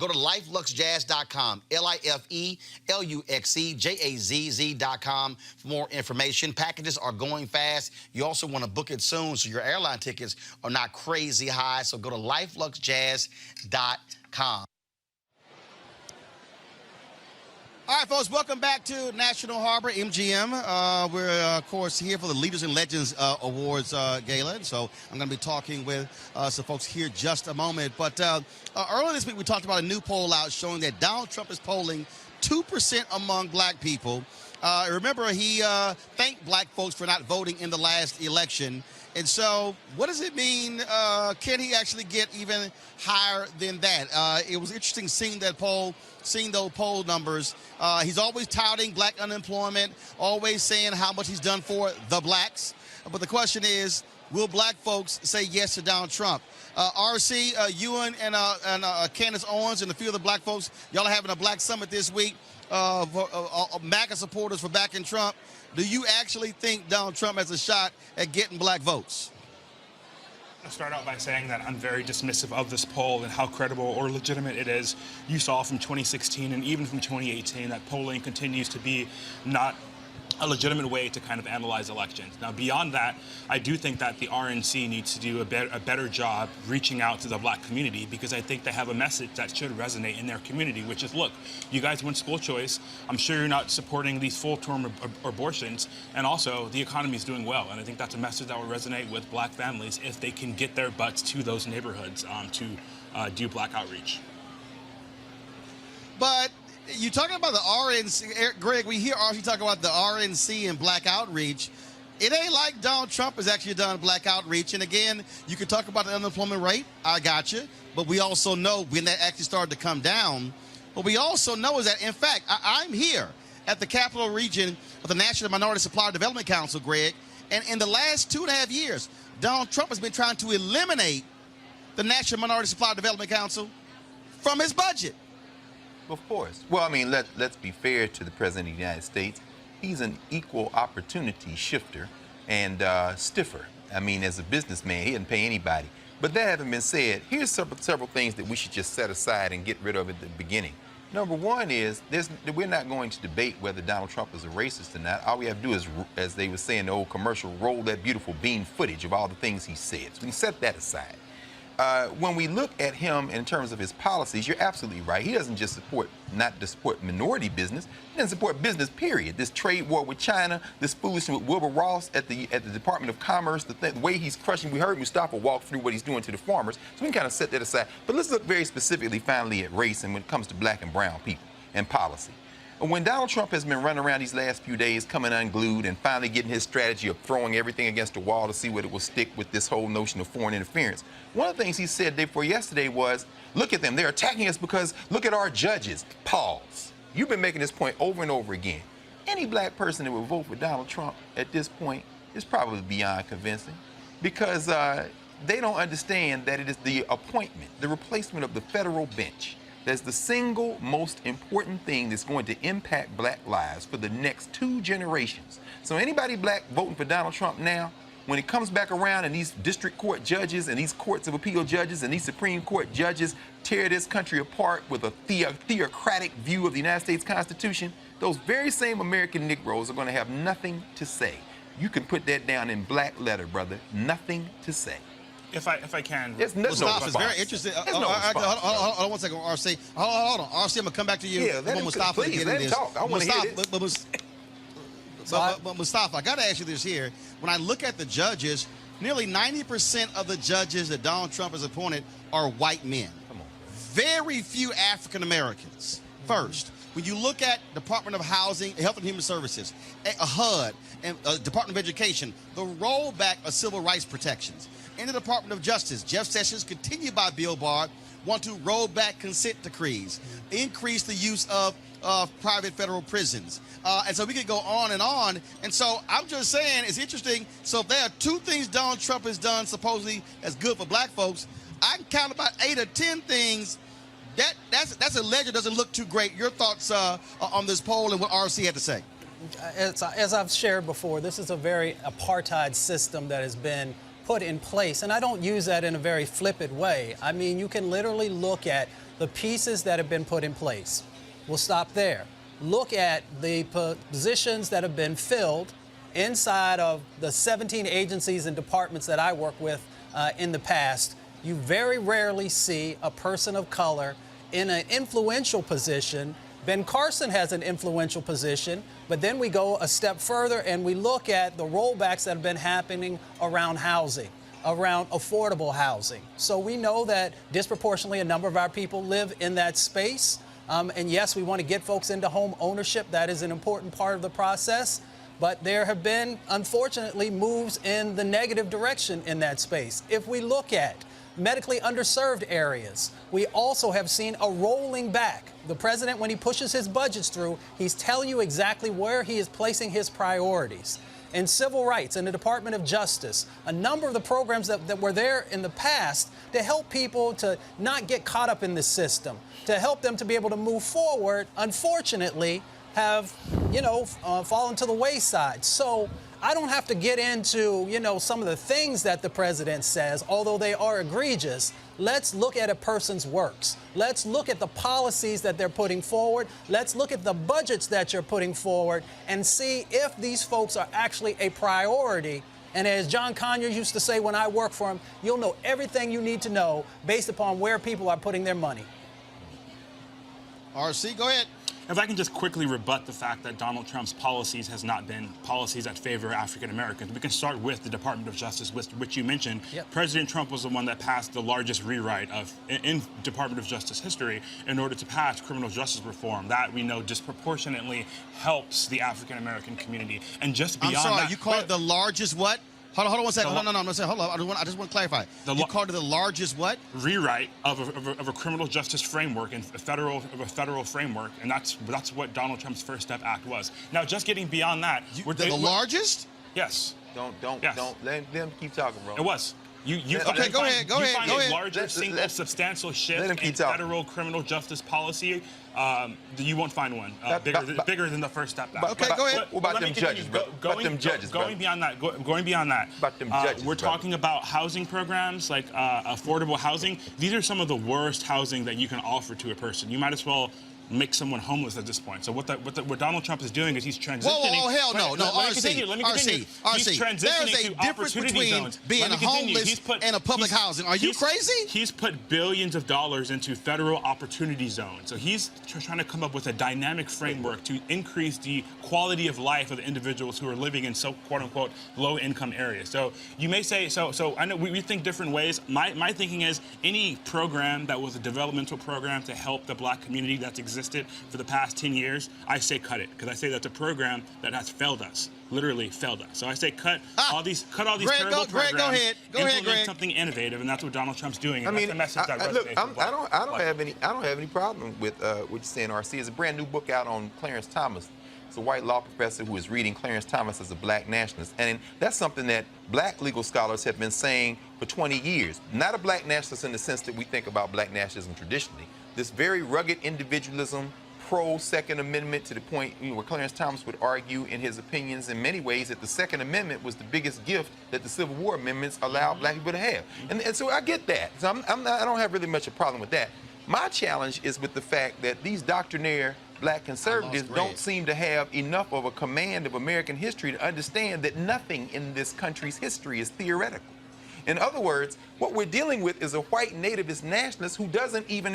Go to LifeLuxeJazz.com, LifeLuxeJazz.com for more information. Packages are going fast. You also want to book it soon so your airline tickets are not crazy high. So go to LifeLuxeJazz.com. All right, folks, welcome back to National Harbor, MGM. We're, of course, here for the Leaders and Legends Awards Gala. So I'm going to be talking with some folks here just a moment. But earlier this week, we talked about a new poll out showing that Donald Trump is polling 2% among black people. Remember, he thanked black folks for not voting in the last election. And so what does it mean? Can he actually get even higher than that? It was interesting seeing that poll, seeing those poll numbers. He's always touting black unemployment, always saying how much he's done for the blacks. But the question is, will black folks say yes to Donald Trump? RC, you and Candace Owens and a few of the black folks, y'all are having a black summit this week. MAGA supporters for backing Trump. Do you actually think Donald Trump has a shot at getting black votes? I'll start out by saying that I'm very dismissive of this poll and how credible or legitimate it is. You saw from 2016 and even from 2018 that polling continues to be not a legitimate way to kind of analyze elections. Now, beyond that, I do think that the RNC needs to do a better job reaching out to the black community, because I think they have a message that should resonate in their community, which is, look, you guys want school choice. I'm sure you're not supporting these full-term abortions, and also the economy is doing well. And I think that's a message that will resonate with black families if they can get their butts to those neighborhoods to do black outreach. But you're talking about the RNC, Greg, we hear RC talk about the RNC and black outreach. It ain't like Donald Trump has actually done black outreach. And again, you can talk about the unemployment rate. I got you. But we also know when that actually started to come down. What we also know is that, in fact, I'm here at the Capital Region of the National Minority Supplier Development Council, Greg. And in the last 2.5 years, Donald Trump has been trying to eliminate the National Minority Supplier Development Council from his budget. Of course. Well, I mean, let's be fair to the President of the United States. He's an equal opportunity shifter and stiffer. I mean, as a businessman, he doesn't pay anybody. But that having been said, here's several things that we should just set aside and get rid of at the beginning. Number one is, we're not going to debate whether Donald Trump is a racist or not. All we have to do is, as they would say in the old commercial, roll that beautiful bean footage of all the things he said. So we can set that aside. When we look at him in terms of his policies, you're absolutely right. He doesn't just support minority business. He doesn't support business, period. This trade war with China, this foolishness with Wilbur Ross at the Department of Commerce, the way he's crushing. We heard Mustafa walk through what he's doing to the farmers. So we can kind of set that aside. But let's look very specifically, finally, at race and when it comes to black and brown people and policy. When Donald Trump has been running around these last few days, coming unglued and finally getting his strategy of throwing everything against the wall to see what it will stick with this whole notion of foreign interference, one of the things he said day before yesterday was, look at them, they're attacking us because look at our judges. Pause. You've been making this point over and over again. Any black person that would vote for Donald Trump at this point is probably beyond convincing, because they don't understand that it is the appointment, the replacement of the federal bench. That's the single most important thing that's going to impact black lives for the next 2 generations. So anybody black voting for Donald Trump now, when it comes back around and these district court judges and these courts of appeal judges and these Supreme Court judges tear this country apart with a theocratic view of the United States Constitution, those very same American Negroes are going to have nothing to say. You can put that down in black letter, brother. Nothing to say. If I can. There's no Mustafa, response. it's very interesting. There's no response. Hold on 1 second, RC. Hold on. RC, I'm going to come back to you. Yeah, let him, Mustafa please, to get let in him this. talk. I want to hear this. But Mustafa, I got to ask you this here. When I look at the judges, nearly 90% of the judges that Donald Trump has appointed are white men. Come on. Very few African Americans. First, when you look at Department of Housing, Health and Human Services, HUD, and Department of Education, the rollback of civil rights protections. In the Department of Justice, Jeff Sessions, continued by Bill Barr, want to roll back consent decrees, increase the use of private federal prisons. And so we could go on. And so I'm just saying, it's interesting. So if there are 2 things Donald Trump has done supposedly as good for black folks, I can count about 8 or 10 things. That's a ledger doesn't look too great. Your thoughts on this poll and what RC had to say? As I've shared before, this is a very apartheid system that has been put in place. And I don't use that in a very flippant way. I mean, you can literally look at the pieces that have been put in place. We'll stop there. Look at the positions that have been filled inside of the 17 agencies and departments that I work with in the past. You very rarely see a person of color in an influential position. Ben Carson has an influential position, but then we go a step further and we look at the rollbacks that have been happening around housing, around affordable housing. So we know that disproportionately a number of our people live in that space. And yes, we want to get folks into home ownership. That is an important part of the process. But there have been, unfortunately, moves in the negative direction in that space. If we look at medically underserved areas, we also have seen a rolling back. The president, when he pushes his budgets through, he's telling you exactly where he is placing his priorities. In civil rights, in the Department of Justice, a number of the programs that were there in the past to help people to not get caught up in the system, to help them to be able to move forward, unfortunately, have, fallen to the wayside. So I don't have to get into, some of the things that the president says, although they are egregious. Let's look at a person's works. Let's look at the policies that they're putting forward. Let's look at the budgets that you're putting forward and see if these folks are actually a priority. And as John Conyers used to say when I worked for him, you'll know everything you need to know based upon where people are putting their money. RC, go ahead. If I can just quickly rebut the fact that Donald Trump's policies has not been policies that favor African Americans, we can start with the Department of Justice, which you mentioned. Yep. President Trump was the one that passed the largest rewrite in Department of Justice history in order to pass criminal justice reform. That we know disproportionately helps the African American community. And just beyond I'm sorry, that, you call it the largest what? Hold on 1 second. No. Hold on. I just want to clarify. You called it the largest what? Rewrite of a criminal justice framework and a federal framework, and that's what Donald Trump's First Step Act was. Now, just getting beyond that, the largest? Yes. Don't Yes. let them keep talking, bro. It was. Okay, go ahead. You find a larger single substantial shift in federal criminal justice policy. You won't find one bigger than the First Step Act. Okay, go ahead. What about them judges, bro? Going beyond that, about them judges, we're talking about housing programs like affordable housing. These are some of the worst housing that you can offer to a person. You might as well make someone homeless at this point. So what Donald Trump is doing is he's transitioning. Whoa, hell no. Let me continue. He's transitioning There's a difference between being homeless and a public housing. Are you crazy? He's put billions of dollars into federal opportunity zones. So he's trying to come up with a dynamic framework to increase the quality of life of the individuals who are living in quote-unquote low-income areas. So you may say, so I know we think different ways. My thinking is any program that was a developmental program to help the black community that's existed for the past 10 years, I say cut it, because I say that's a program that has failed us, literally failed us. So I say cut all these terrible programs, go ahead, implement something innovative, and that's what Donald Trump's doing. And that's the message that resonates. I don't have any problem with what you're saying, RC. There's a brand new book out on Clarence Thomas. It's a white law professor who is reading Clarence Thomas as a black nationalist. And that's something that black legal scholars have been saying for 20 years. Not a black nationalist in the sense that we think about black nationalism traditionally. This very rugged individualism, pro-Second Amendment, to the point where Clarence Thomas would argue in his opinions in many ways that the Second Amendment was the biggest gift that the Civil War amendments allowed black people to have. And so I get that. So I don't have really much a problem with that. My challenge is with the fact that these doctrinaire black conservatives don't seem to have enough of a command of American history to understand that nothing in this country's history is theoretical. In other words, what we're dealing with is a white nativist nationalist who doesn't even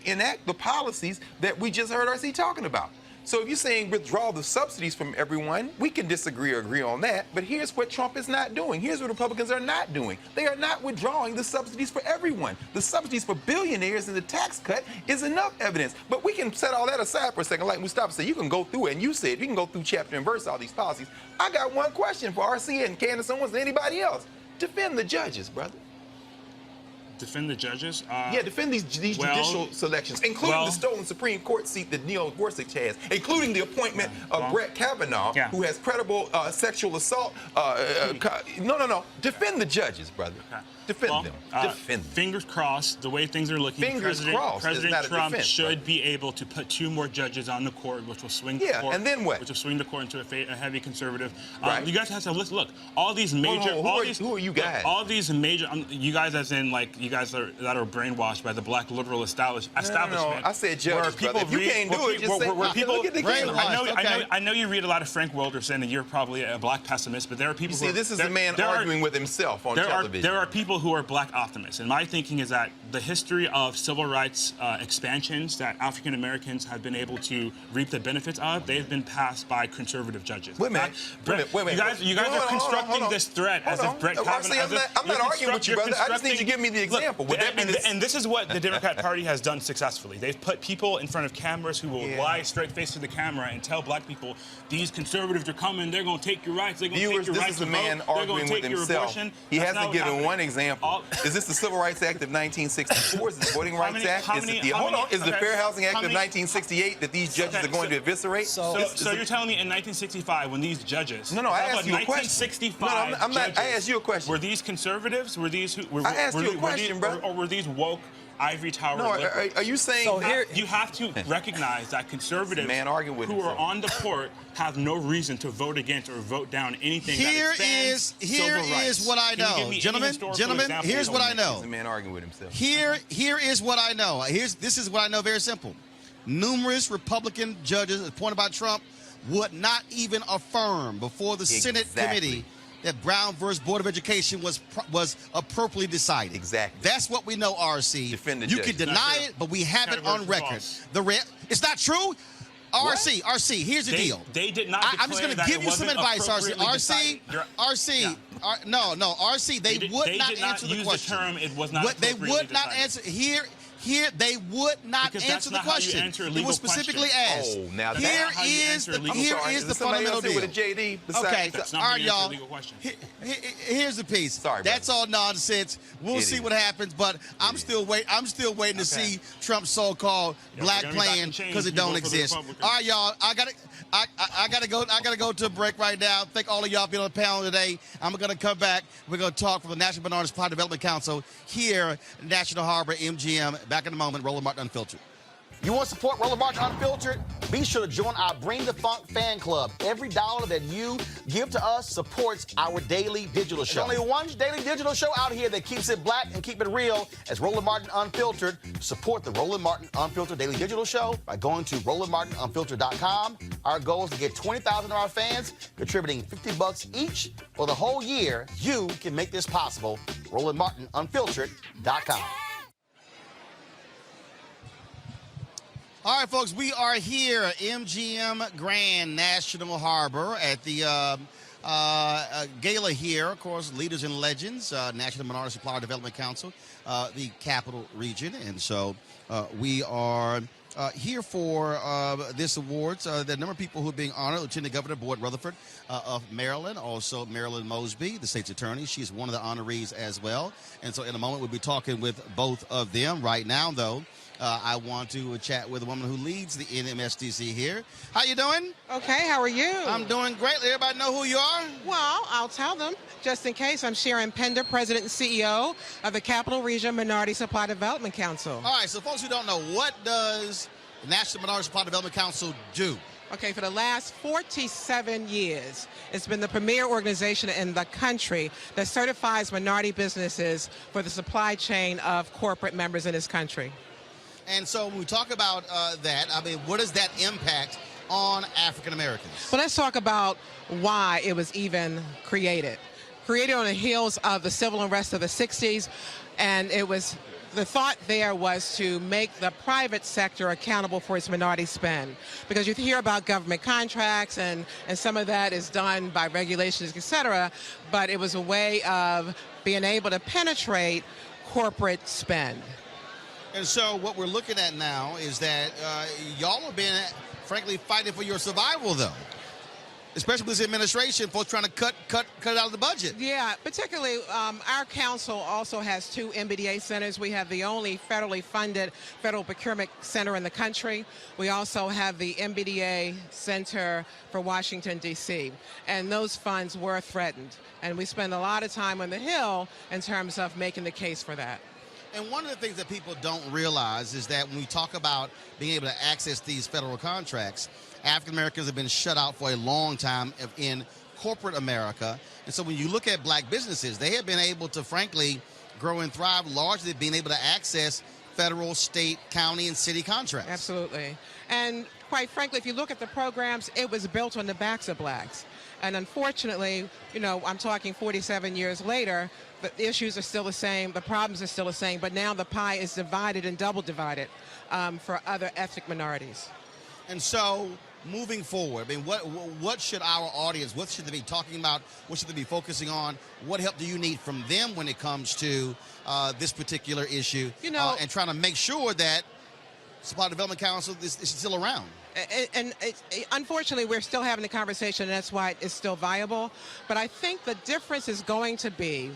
enact the policies that we just heard RC talking about. So if you're saying withdraw the subsidies from everyone, we can disagree or agree on that, but here's what Trump is not doing. Here's what Republicans are not doing. They are not withdrawing the subsidies for everyone. The subsidies for billionaires and the tax cut is enough evidence. But we can set all that aside for a second. Like Mustafa said, you can go through it, and you said you can go through chapter and verse all these policies. I got one question for RC and Candace Owens and anybody else. Defend the judges, brother. Defend the judges? Yeah, defend these judicial selections, including the stolen Supreme Court seat that Neil Gorsuch has, including the appointment of Brett Kavanaugh, who has credible sexual assault. No. Defend the judges, brother. Okay. Defend them. Defend them. Fingers crossed, the way things are looking, President Trump should be able to put 2 more judges on the court, which will swing the court. And then what? Which will swing the court into a heavy conservative. Right. You guys have to look. All these major. Who are you guys? All these major. You guys, as in like you guys that are brainwashed by the black liberal establishment. No, I said judges, brother. If you can't do it, just say look at the I know you read a lot of Frank Wilderson, and you're probably a black pessimist, but there are people. You see, this is a man arguing with himself on television. There are people who are black optimists, and my thinking is that the history of civil rights expansions that African Americans have been able to reap the benefits of, they've been passed by conservative judges. Wait a minute. You guys are constructing this threat as if Brett Kavanaugh. I'm not arguing with you, brother. I just need you to give me the example. And this is what the Democrat Party has done successfully. They've put people in front of cameras who will lie straight face to the camera and tell black people, these conservatives are coming, they're going to take your rights, they're going to take your rights to vote, this is a man arguing with himself. He hasn't given one example. Is this the Civil Rights Act of 1964? Is it the Voting Rights Act? Is it the Fair Housing Act of 1968 that these judges are going to eviscerate? So you're telling me in 1965 when these judges... No, I asked you a question. 1965 I'm not. I asked you a question. Were these conservatives? Were these who? I asked you a question, brother. Or were these woke ivory tower? No, are you saying you have to recognize that conservatives who are on the court have no reason to vote against or vote down anything Here that is what I know, gentlemen. Here's what I know. He's a man arguing with himself. Here is what I know. This is what I know. Very simple. Numerous Republican judges appointed by Trump would not even affirm before the Senate committee that Brown versus Board of Education was appropriately decided. Exactly. That's what we know, RC. Defend the you judges. can deny it, but we have it on record. It's not true. RC, here's the deal. They did not. I'm just going to give you some advice, RC. RC, they would not answer the question. The term, it was not they would not answer here. They would not answer the question. It was specifically asked. Oh, now here is the fundamental deal. With a JD Okay, all right, y'all. Here's the piece. Sorry, that's all nonsense. We'll see what happens, but I'm still waiting to see Trump's so-called black plan because it don't exist. All right, y'all. I gotta go to a break right now. Thank all of y'all for being on the panel today. I'm gonna come back. We're gonna talk from the National Bernard Supply Development Council here, National Harbor, MGM. Back in a moment, Roland Martin Unfiltered. You want to support Roland Martin Unfiltered? Be sure to join our Bring the Funk fan club. Every dollar that you give to us supports our daily digital show. There's only one daily digital show out here that keeps it black and keep it real as Roland Martin Unfiltered. Support the Roland Martin Unfiltered daily digital show by going to RolandMartinUnfiltered.com. Our goal is to get 20,000 of our fans contributing $50 each for the whole year. You can make this possible. RolandMartinUnfiltered.com. All right, folks, we are here at MGM Grand National Harbor at the gala here, of course, Leaders and Legends, National Minority Supplier Development Council, the Capital Region. And so we are here for this awards. The number of people who are being honored: Lieutenant Governor Boyd Rutherford of Maryland, also Marilyn Mosby, the state's attorney. She's one of the honorees as well. And so in a moment, we'll be talking with both of them. Right now, though, I want to chat with a woman who leads the NMSDC here. How you doing? Okay, how are you? I'm doing great. Let everybody know who you are. Well, I'll tell them. Just in case, I'm Sharon Pender, President and CEO of the Capital Region Minority Supply Development Council. All right, so folks who don't know, what does the National Minority Supply Development Council do? Okay, for the last 47 years, it's been the premier organization in the country that certifies minority businesses for the supply chain of corporate members in this country. And so when we talk about that, I mean, what does that impact on African Americans? Well, let's talk about why it was even created. Created on the heels of the civil unrest of the 60s, and the thought there was to make the private sector accountable for its minority spend. Because you hear about government contracts, and some of that is done by regulations, et cetera, but it was a way of being able to penetrate corporate spend. And so what we're looking at now is that y'all have been, frankly, fighting for your survival, though. Especially with this administration, folks trying to cut out of the budget. Yeah, particularly our council also has 2 MBDA centers. We have the only federally funded federal procurement center in the country. We also have the MBDA Center for Washington, D.C. And those funds were threatened. And we spend a lot of time on the Hill in terms of making the case for that. And one of the things that people don't realize is that when we talk about being able to access these federal contracts, African Americans have been shut out for a long time in corporate America. And so when you look at black businesses, they have been able to, frankly, grow and thrive largely being able to access federal, state, county, and city contracts. Absolutely. And quite frankly, if you look at the programs, it was built on the backs of blacks. And unfortunately, I'm talking 47 years later, the issues are still the same, the problems are still the same, but now the pie is divided and double divided for other ethnic minorities. And so, moving forward, I mean, what should our audience, what should they be talking about, what should they be focusing on, what help do you need from them when it comes to this particular issue, and trying to make sure that Supply Development Council is still around? And unfortunately, we're still having the conversation, and that's why it's still viable. But I think the difference is going to be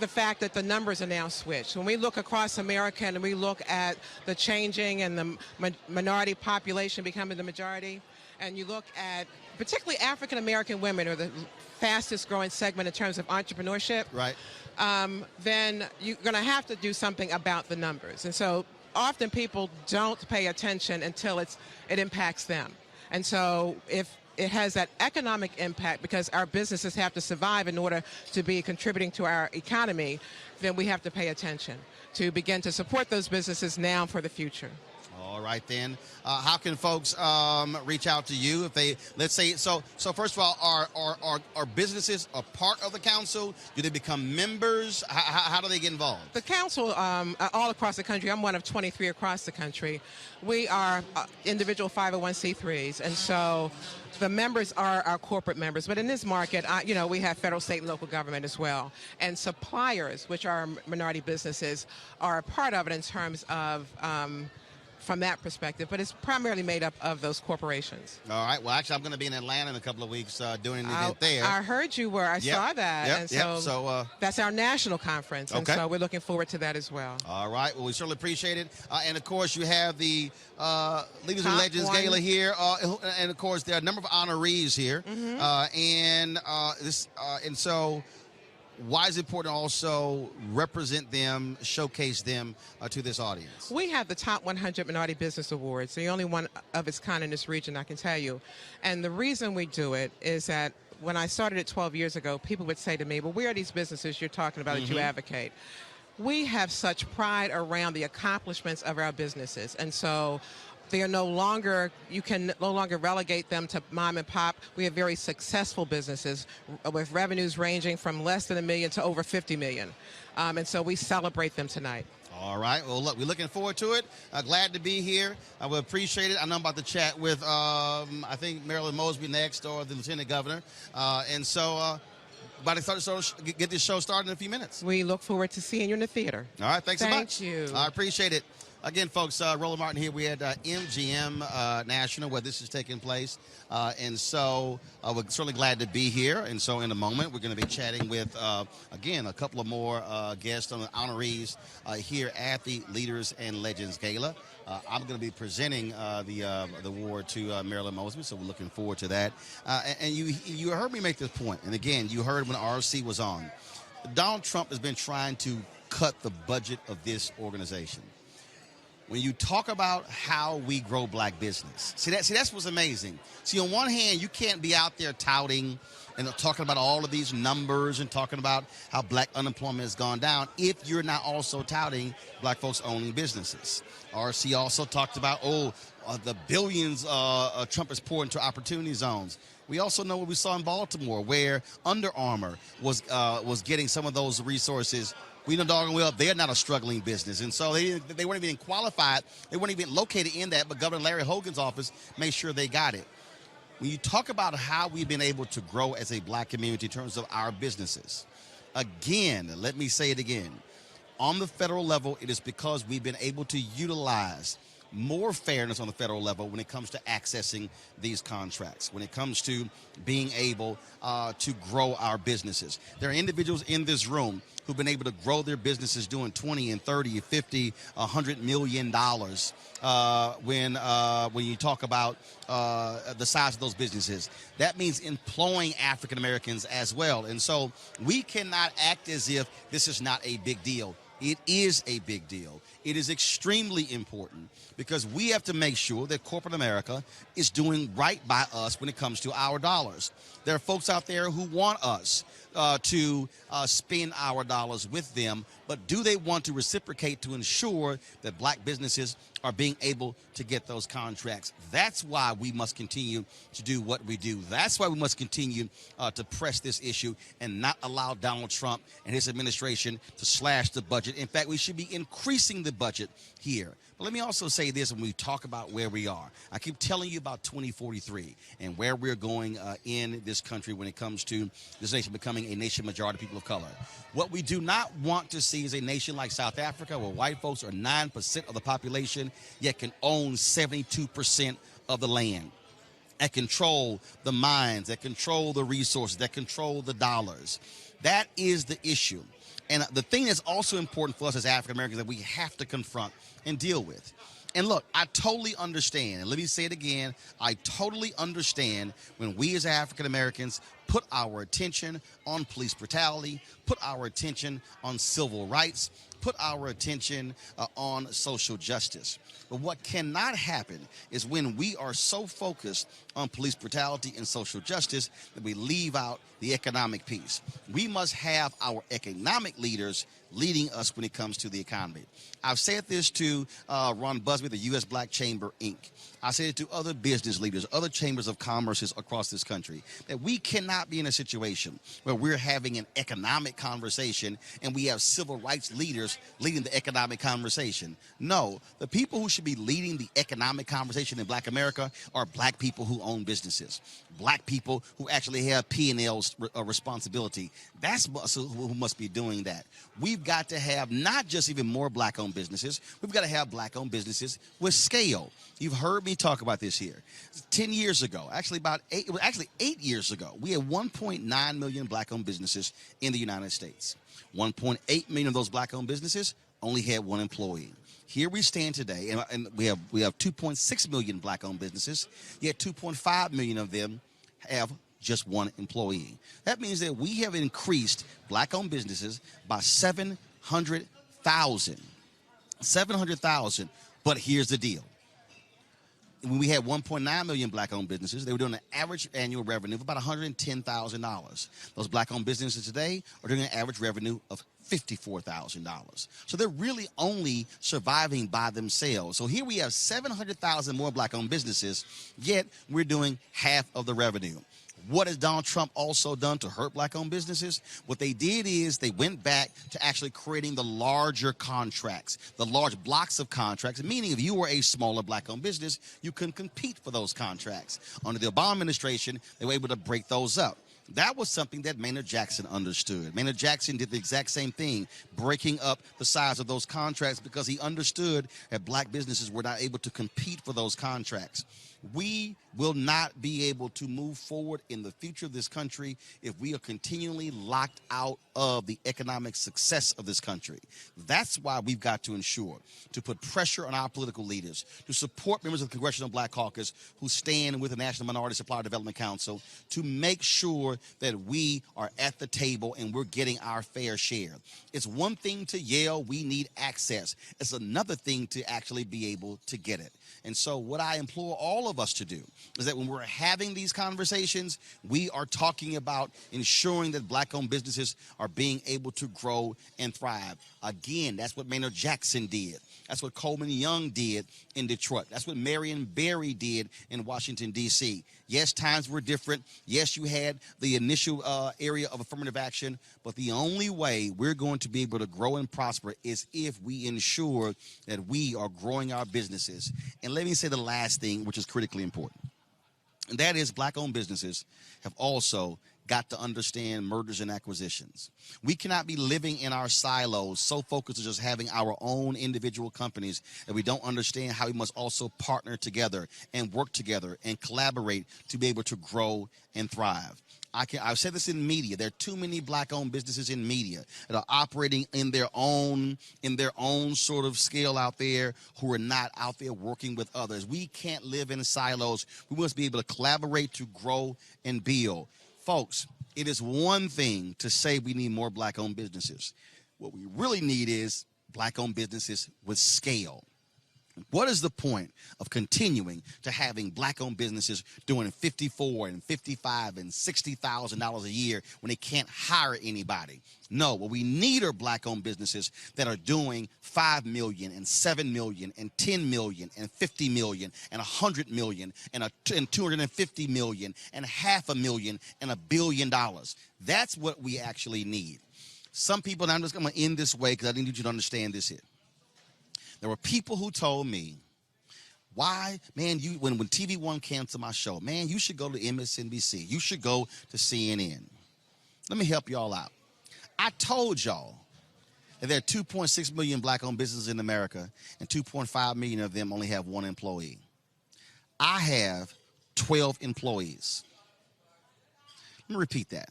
the fact that the numbers are now switched. When we look across America and we look at the changing and the minority population becoming the majority, and you look at particularly African American women are the fastest growing segment in terms of entrepreneurship, right? Then you're going to have to do something about the numbers. And so often people don't pay attention until it impacts them. And so if it has that economic impact, because our businesses have to survive in order to be contributing to our economy, then we have to pay attention to begin to support those businesses now for the future. All right, then. How can folks reach out to you if they, let's say, so first of all, are businesses a part of the council? Do they become members? How do they get involved? The council, all across the country, I'm one of 23 across the country. We are individual 501c3s, and so the members are our corporate members. But in this market, we have federal, state, and local government as well. And suppliers, which are minority businesses, are a part of it in terms of from that perspective, but it's primarily made up of those corporations. All right. Well, actually, I'm going to be in Atlanta in a couple of weeks doing an event there. I heard you were. I saw that. Yep, and so that's our national conference, and so we're looking forward to that as well. All right. Well, we certainly appreciate it. And, of course, you have the Leaders and Legends Gala here. And, of course, there are a number of honorees here. Mm-hmm. And so why is it important to also represent them, showcase them to this audience? We have the top 100 Minority Business Awards, the only one of its kind in this region, I can tell you. And the reason we do it is that when I started it 12 years ago, people would say to me, well, where are these businesses you're talking about that you advocate? We have such pride around the accomplishments of our businesses. And so they are no longer, you can no longer relegate them to mom and pop. We have very successful businesses with revenues ranging from less than $1 million to over $50 million. And so we celebrate them tonight. All right. Well, look, we're looking forward to it. Glad to be here. I will appreciate it. I know I'm about to chat with, I think, Marilyn Mosby next, or the Lieutenant Governor. And so about to get this show started in a few minutes. We look forward to seeing you in the theater. All right. Thanks so much. Thank you. I appreciate it. Again, folks, Roland Martin here. We're at MGM National, where this is taking place. And so we're certainly glad to be here. And so in a moment, we're going to be chatting with, again, a couple of more guests on the honorees here at the Leaders and Legends Gala. I'm going to be presenting the award to Marilyn Mosby, so we're looking forward to that. And you heard me make this point. And again, you heard when RC was on. Donald Trump has been trying to cut the budget of this organization. When you talk about how we grow black business, see that's what's amazing. See, on one hand, you can't be out there touting and talking about all of these numbers and talking about how black unemployment has gone down if you're not also touting black folks owning businesses. RC also talked about, the billions Trump has poured into opportunity zones. We also know what we saw in Baltimore, where Under Armour was getting some of those resources. We know doggone well they're not a struggling business, and so they weren't even qualified. They weren't even located in that, but Governor Larry Hogan's office made sure they got it. When you talk about how we've been able to grow as a black community in terms of our businesses, again, let me say it again. On the federal level, it is because we've been able to utilize more fairness on the federal level when it comes to accessing these contracts, when it comes to being able to grow our businesses. There are individuals in this room who've been able to grow their businesses doing 20 and 30, 50, $100 million when you talk about the size of those businesses. That means employing African Americans as well. And so we cannot act as if this is not a big deal. It is a big deal. It is extremely important because we have to make sure that corporate America is doing right by us when it comes to our dollars. There are folks out there who want us to spend our dollars with them, but do they want to reciprocate to ensure that black businesses are being able to get those contracts? That's why we must continue to do what we do. That's why we must continue to press this issue and not allow Donald Trump and his administration to slash the budget. In fact, we should be increasing the budget here. But let me also say this when we talk about where we are. I keep telling you about 2043 and where we're going in this country when it comes to this nation becoming a nation majority of people of color. What we do not want to see is a nation like South Africa where white folks are 9% of the population yet can own 72% of the land, that control the mines, that control the resources, that control the dollars. That is the issue. And the thing that's also important for us as African Americans that we have to confront and deal with. And look, I totally understand, and let me say it again, I totally understand when we as African Americans put our attention on police brutality, put our attention on civil rights, put our attention on social justice. But what cannot happen is when we are so focused on police brutality and social justice that we leave out the economic piece. We must have our economic leaders leading us when it comes to the economy. I've said this to Ron Busby, the U.S. Black Chamber, Inc. I said it to other business leaders, other chambers of commerce across this country, that we cannot be in a situation where we're having an economic conversation and we have civil rights leaders leading the economic conversation. No, the people who should be leading the economic conversation in Black America are black people who own businesses, black people who actually have P&L's responsibility. That's who must be doing that. We've got to have not just even more black-owned businesses, we've got to have black-owned businesses with scale. You've heard me talk about this here. 10 years ago, actually 8 years ago, we had 1.9 million black-owned businesses in the United States. 1.8 million of those black-owned businesses only had one employee. Here we stand today, and we have 2.6 million black-owned businesses, yet 2.5 million of them have just one employee. That means that we have increased black-owned businesses by 700,000. 700,000, but here's the deal. When we had 1.9 million black-owned businesses, they were doing an average annual revenue of about $110,000. Those black-owned businesses today are doing an average revenue of $54,000. So they're really only surviving by themselves. So here we have 700,000 more black-owned businesses, yet we're doing half of the revenue. What has Donald Trump also done to hurt black-owned businesses? What they did is they went back to actually creating the larger contracts, the large blocks of contracts, meaning if you were a smaller black-owned business, you couldn't compete for those contracts. Under the Obama administration, they were able to break those up. That was something that Maynard Jackson understood. Maynard Jackson did the exact same thing, breaking up the size of those contracts because he understood that black businesses were not able to compete for those contracts. We will not be able to move forward in the future of this country if we are continually locked out of the economic success of this country. That's why we've got to ensure to put pressure on our political leaders, to support members of the Congressional Black Caucus who stand with the National Minority Supplier Development Council to make sure that we are at the table and we're getting our fair share. It's one thing to yell, we need access. It's another thing to actually be able to get it. And so what I implore all of us to do is that when we're having these conversations, we are talking about ensuring that black-owned businesses are being able to grow and thrive. Again, that's what Maynard Jackson did. That's what Coleman Young did in Detroit. That's what Marion Barry did in Washington, D.C. Yes, times were different. Yes, you had the initial area of affirmative action, but the only way we're going to be able to grow and prosper is if we ensure that we are growing our businesses. And let me say the last thing, which is critically important, and that is black-owned businesses have also got to understand mergers and acquisitions. We cannot be living in our silos, so focused on just having our own individual companies that we don't understand how we must also partner together and work together and collaborate to be able to grow and thrive. I've said this in media. There are too many black-owned businesses in media that are operating in their own sort of scale out there, who are not out there working with others. We can't live in silos. We must be able to collaborate to grow and build. Folks, it is one thing to say we need more black-owned businesses. What we really need is black-owned businesses with scale. What is the point of continuing to having black-owned businesses doing $54,000 and $55,000 and $60,000 a year when they can't hire anybody? No, what we need are black-owned businesses that are doing $5 million and $7 million and $10 million and $50 million and $100 million and $250 million and $500,000 and $1 billion. That's what we actually need. Some people, and I'm just going to end this way because I need you to understand this here. There were people who told me, why, man, when TV One canceled my show, man, you should go to MSNBC. You should go to CNN. Let me help y'all out. I told y'all that there are 2.6 million black-owned businesses in America, and 2.5 million of them only have one employee. I have 12 employees. Let me repeat that.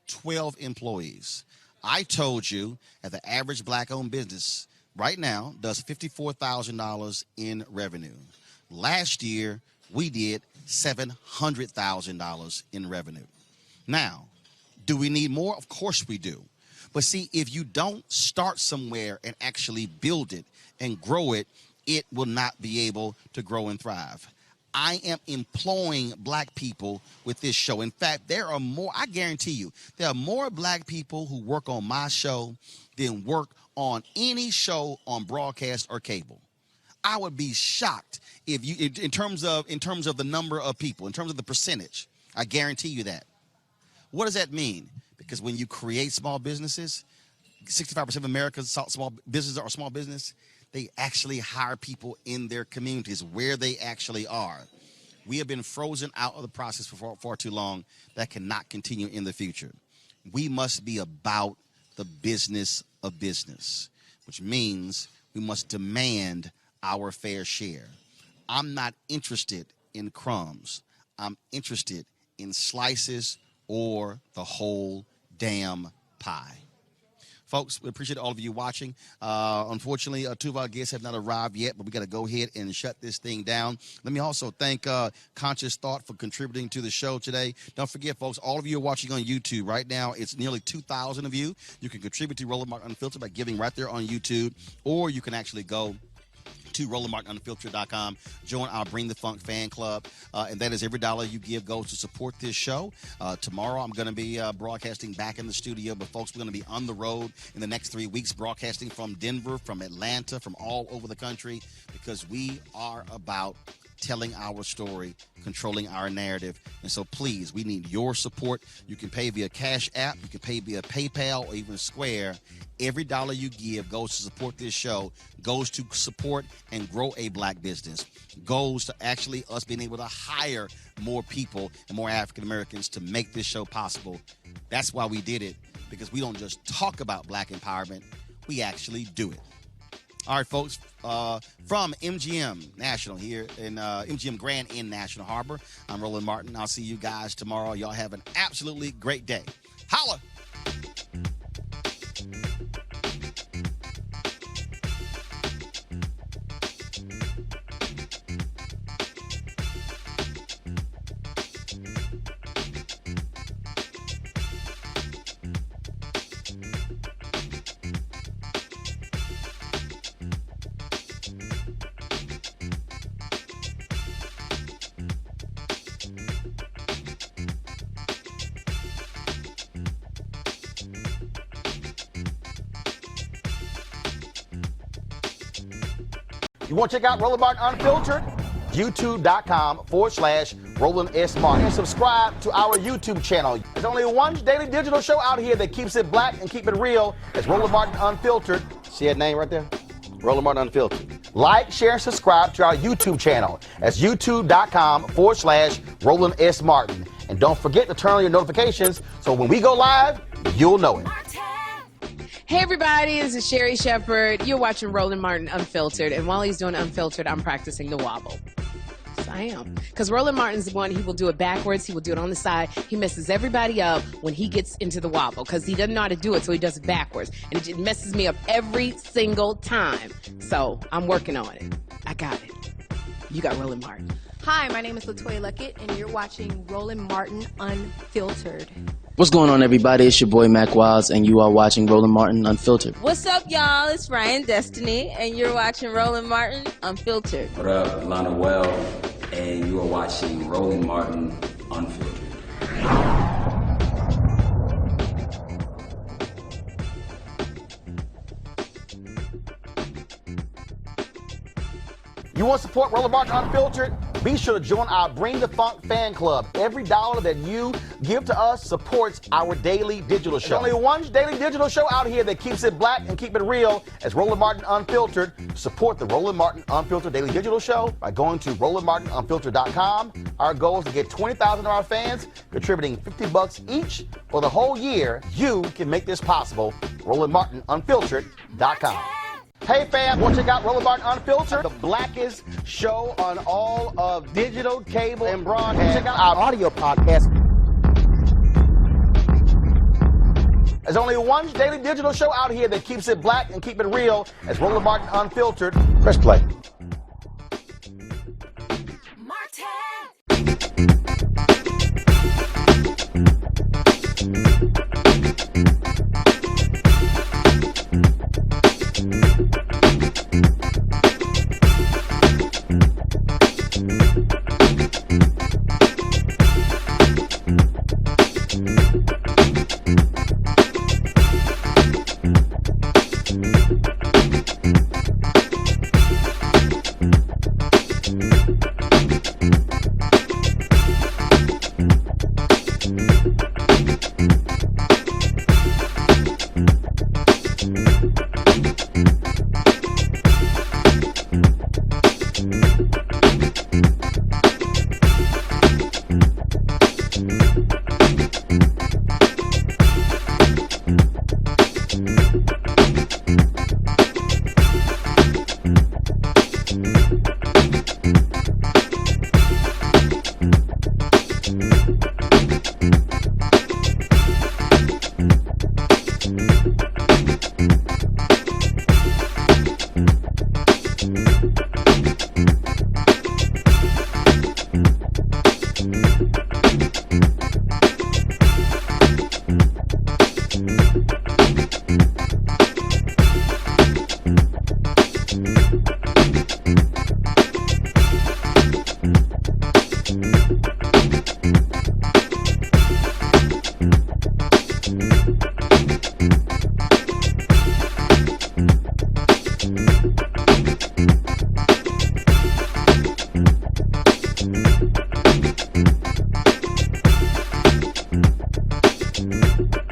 12 employees. I told you that the average black-owned business right now does $54,000 in revenue. Last year, we did $700,000 in revenue. Now, do we need more? Of course we do. But see, if you don't start somewhere and actually build it and grow it, it will not be able to grow and thrive. I am employing black people with this show. In fact, there are more, I guarantee you, there are more black people who work on my show than work on any show on broadcast or cable. I would be shocked if you, in terms of the number of people, in terms of the percentage. I guarantee you that. What does that mean? Because when you create small businesses, 65% of America's small businesses are small business. They actually hire people in their communities where they actually are. We have been frozen out of the process for far too long. That cannot continue in the future. We must be about the business of business, which means we must demand our fair share. I'm not interested in crumbs. I'm interested in slices or the whole damn pie. Folks, we appreciate all of you watching. Unfortunately, two of our guests have not arrived yet, but we got to go ahead and shut this thing down. Let me also thank Conscious Thought for contributing to the show today. Don't forget, folks, all of you are watching on YouTube. Right now, it's nearly 2,000 of you. You can contribute to Roland Martin Unfiltered by giving right there on YouTube, or you can actually go to RolandMartinUnfiltered.com. Join our Bring the Funk fan club, and that is every dollar you give goes to support this show. Tomorrow I'm going to be broadcasting back in the studio, but folks, we're going to be on the road in the next 3 weeks, broadcasting from Denver, from Atlanta, from all over the country, because we are about telling our story, controlling our narrative. And so please, we need your support. You can pay via Cash App, you can pay via PayPal, or even Square. Every dollar you give goes to support this show, goes to support and grow a black business, goes to actually us being able to hire more people and more African Americans to make this show possible. That's why we did it, because we don't just talk about black empowerment, we actually do it. All right, folks, from MGM National here in MGM Grand in National Harbor, I'm Roland Martin. I'll see you guys tomorrow. Y'all have an absolutely great day. Holla! You want to check out Roland Martin Unfiltered? YouTube.com/Roland S. Martin. And subscribe to our YouTube channel. There's only one daily digital show out here that keeps it black and keep it real. It's Roland Martin Unfiltered. See that name right there? Roland Martin Unfiltered. Like, share, and subscribe to our YouTube channel. That's YouTube.com/Roland S. Martin. And don't forget to turn on your notifications so when we go live, you'll know it. Hey everybody, this is Sherry Shepherd. You're watching Roland Martin Unfiltered, and while he's doing Unfiltered, I'm practicing the wobble. Yes, I am. Because Roland Martin's the one, he will do it backwards, he will do it on the side. He messes everybody up when he gets into the wobble, because he doesn't know how to do it, so he does it backwards. And it just messes me up every single time. So I'm working on it. I got it. You got Roland Martin. Hi, my name is LaToya Luckett, and you're watching Roland Martin Unfiltered. What's going on, everybody? It's your boy Mac Wiles, and you are watching Roland Martin Unfiltered. What's up, y'all? It's Ryan Destiny, and you're watching Roland Martin Unfiltered. What up, Lana Well, and you are watching Roland Martin Unfiltered. You want to support Roland Martin Unfiltered? Be sure to join our Bring the Funk fan club. Every dollar that you give to us supports our daily digital show. There's only one daily digital show out here that keeps it black and keep it real. It's Roland Martin Unfiltered. Support the Roland Martin Unfiltered daily digital show by going to RolandMartinUnfiltered.com. Our goal is to get 20,000 of our fans contributing $50 each for the whole year. You can make this possible. RolandMartinUnfiltered.com. Hey fam, want to check out Roland Martin Unfiltered? The blackest show on all of digital, cable, and broadcast. Check out our audio podcast. There's only one daily digital show out here that keeps it black and keep it real. It's Roland Martin Unfiltered. Press play. Unfiltered.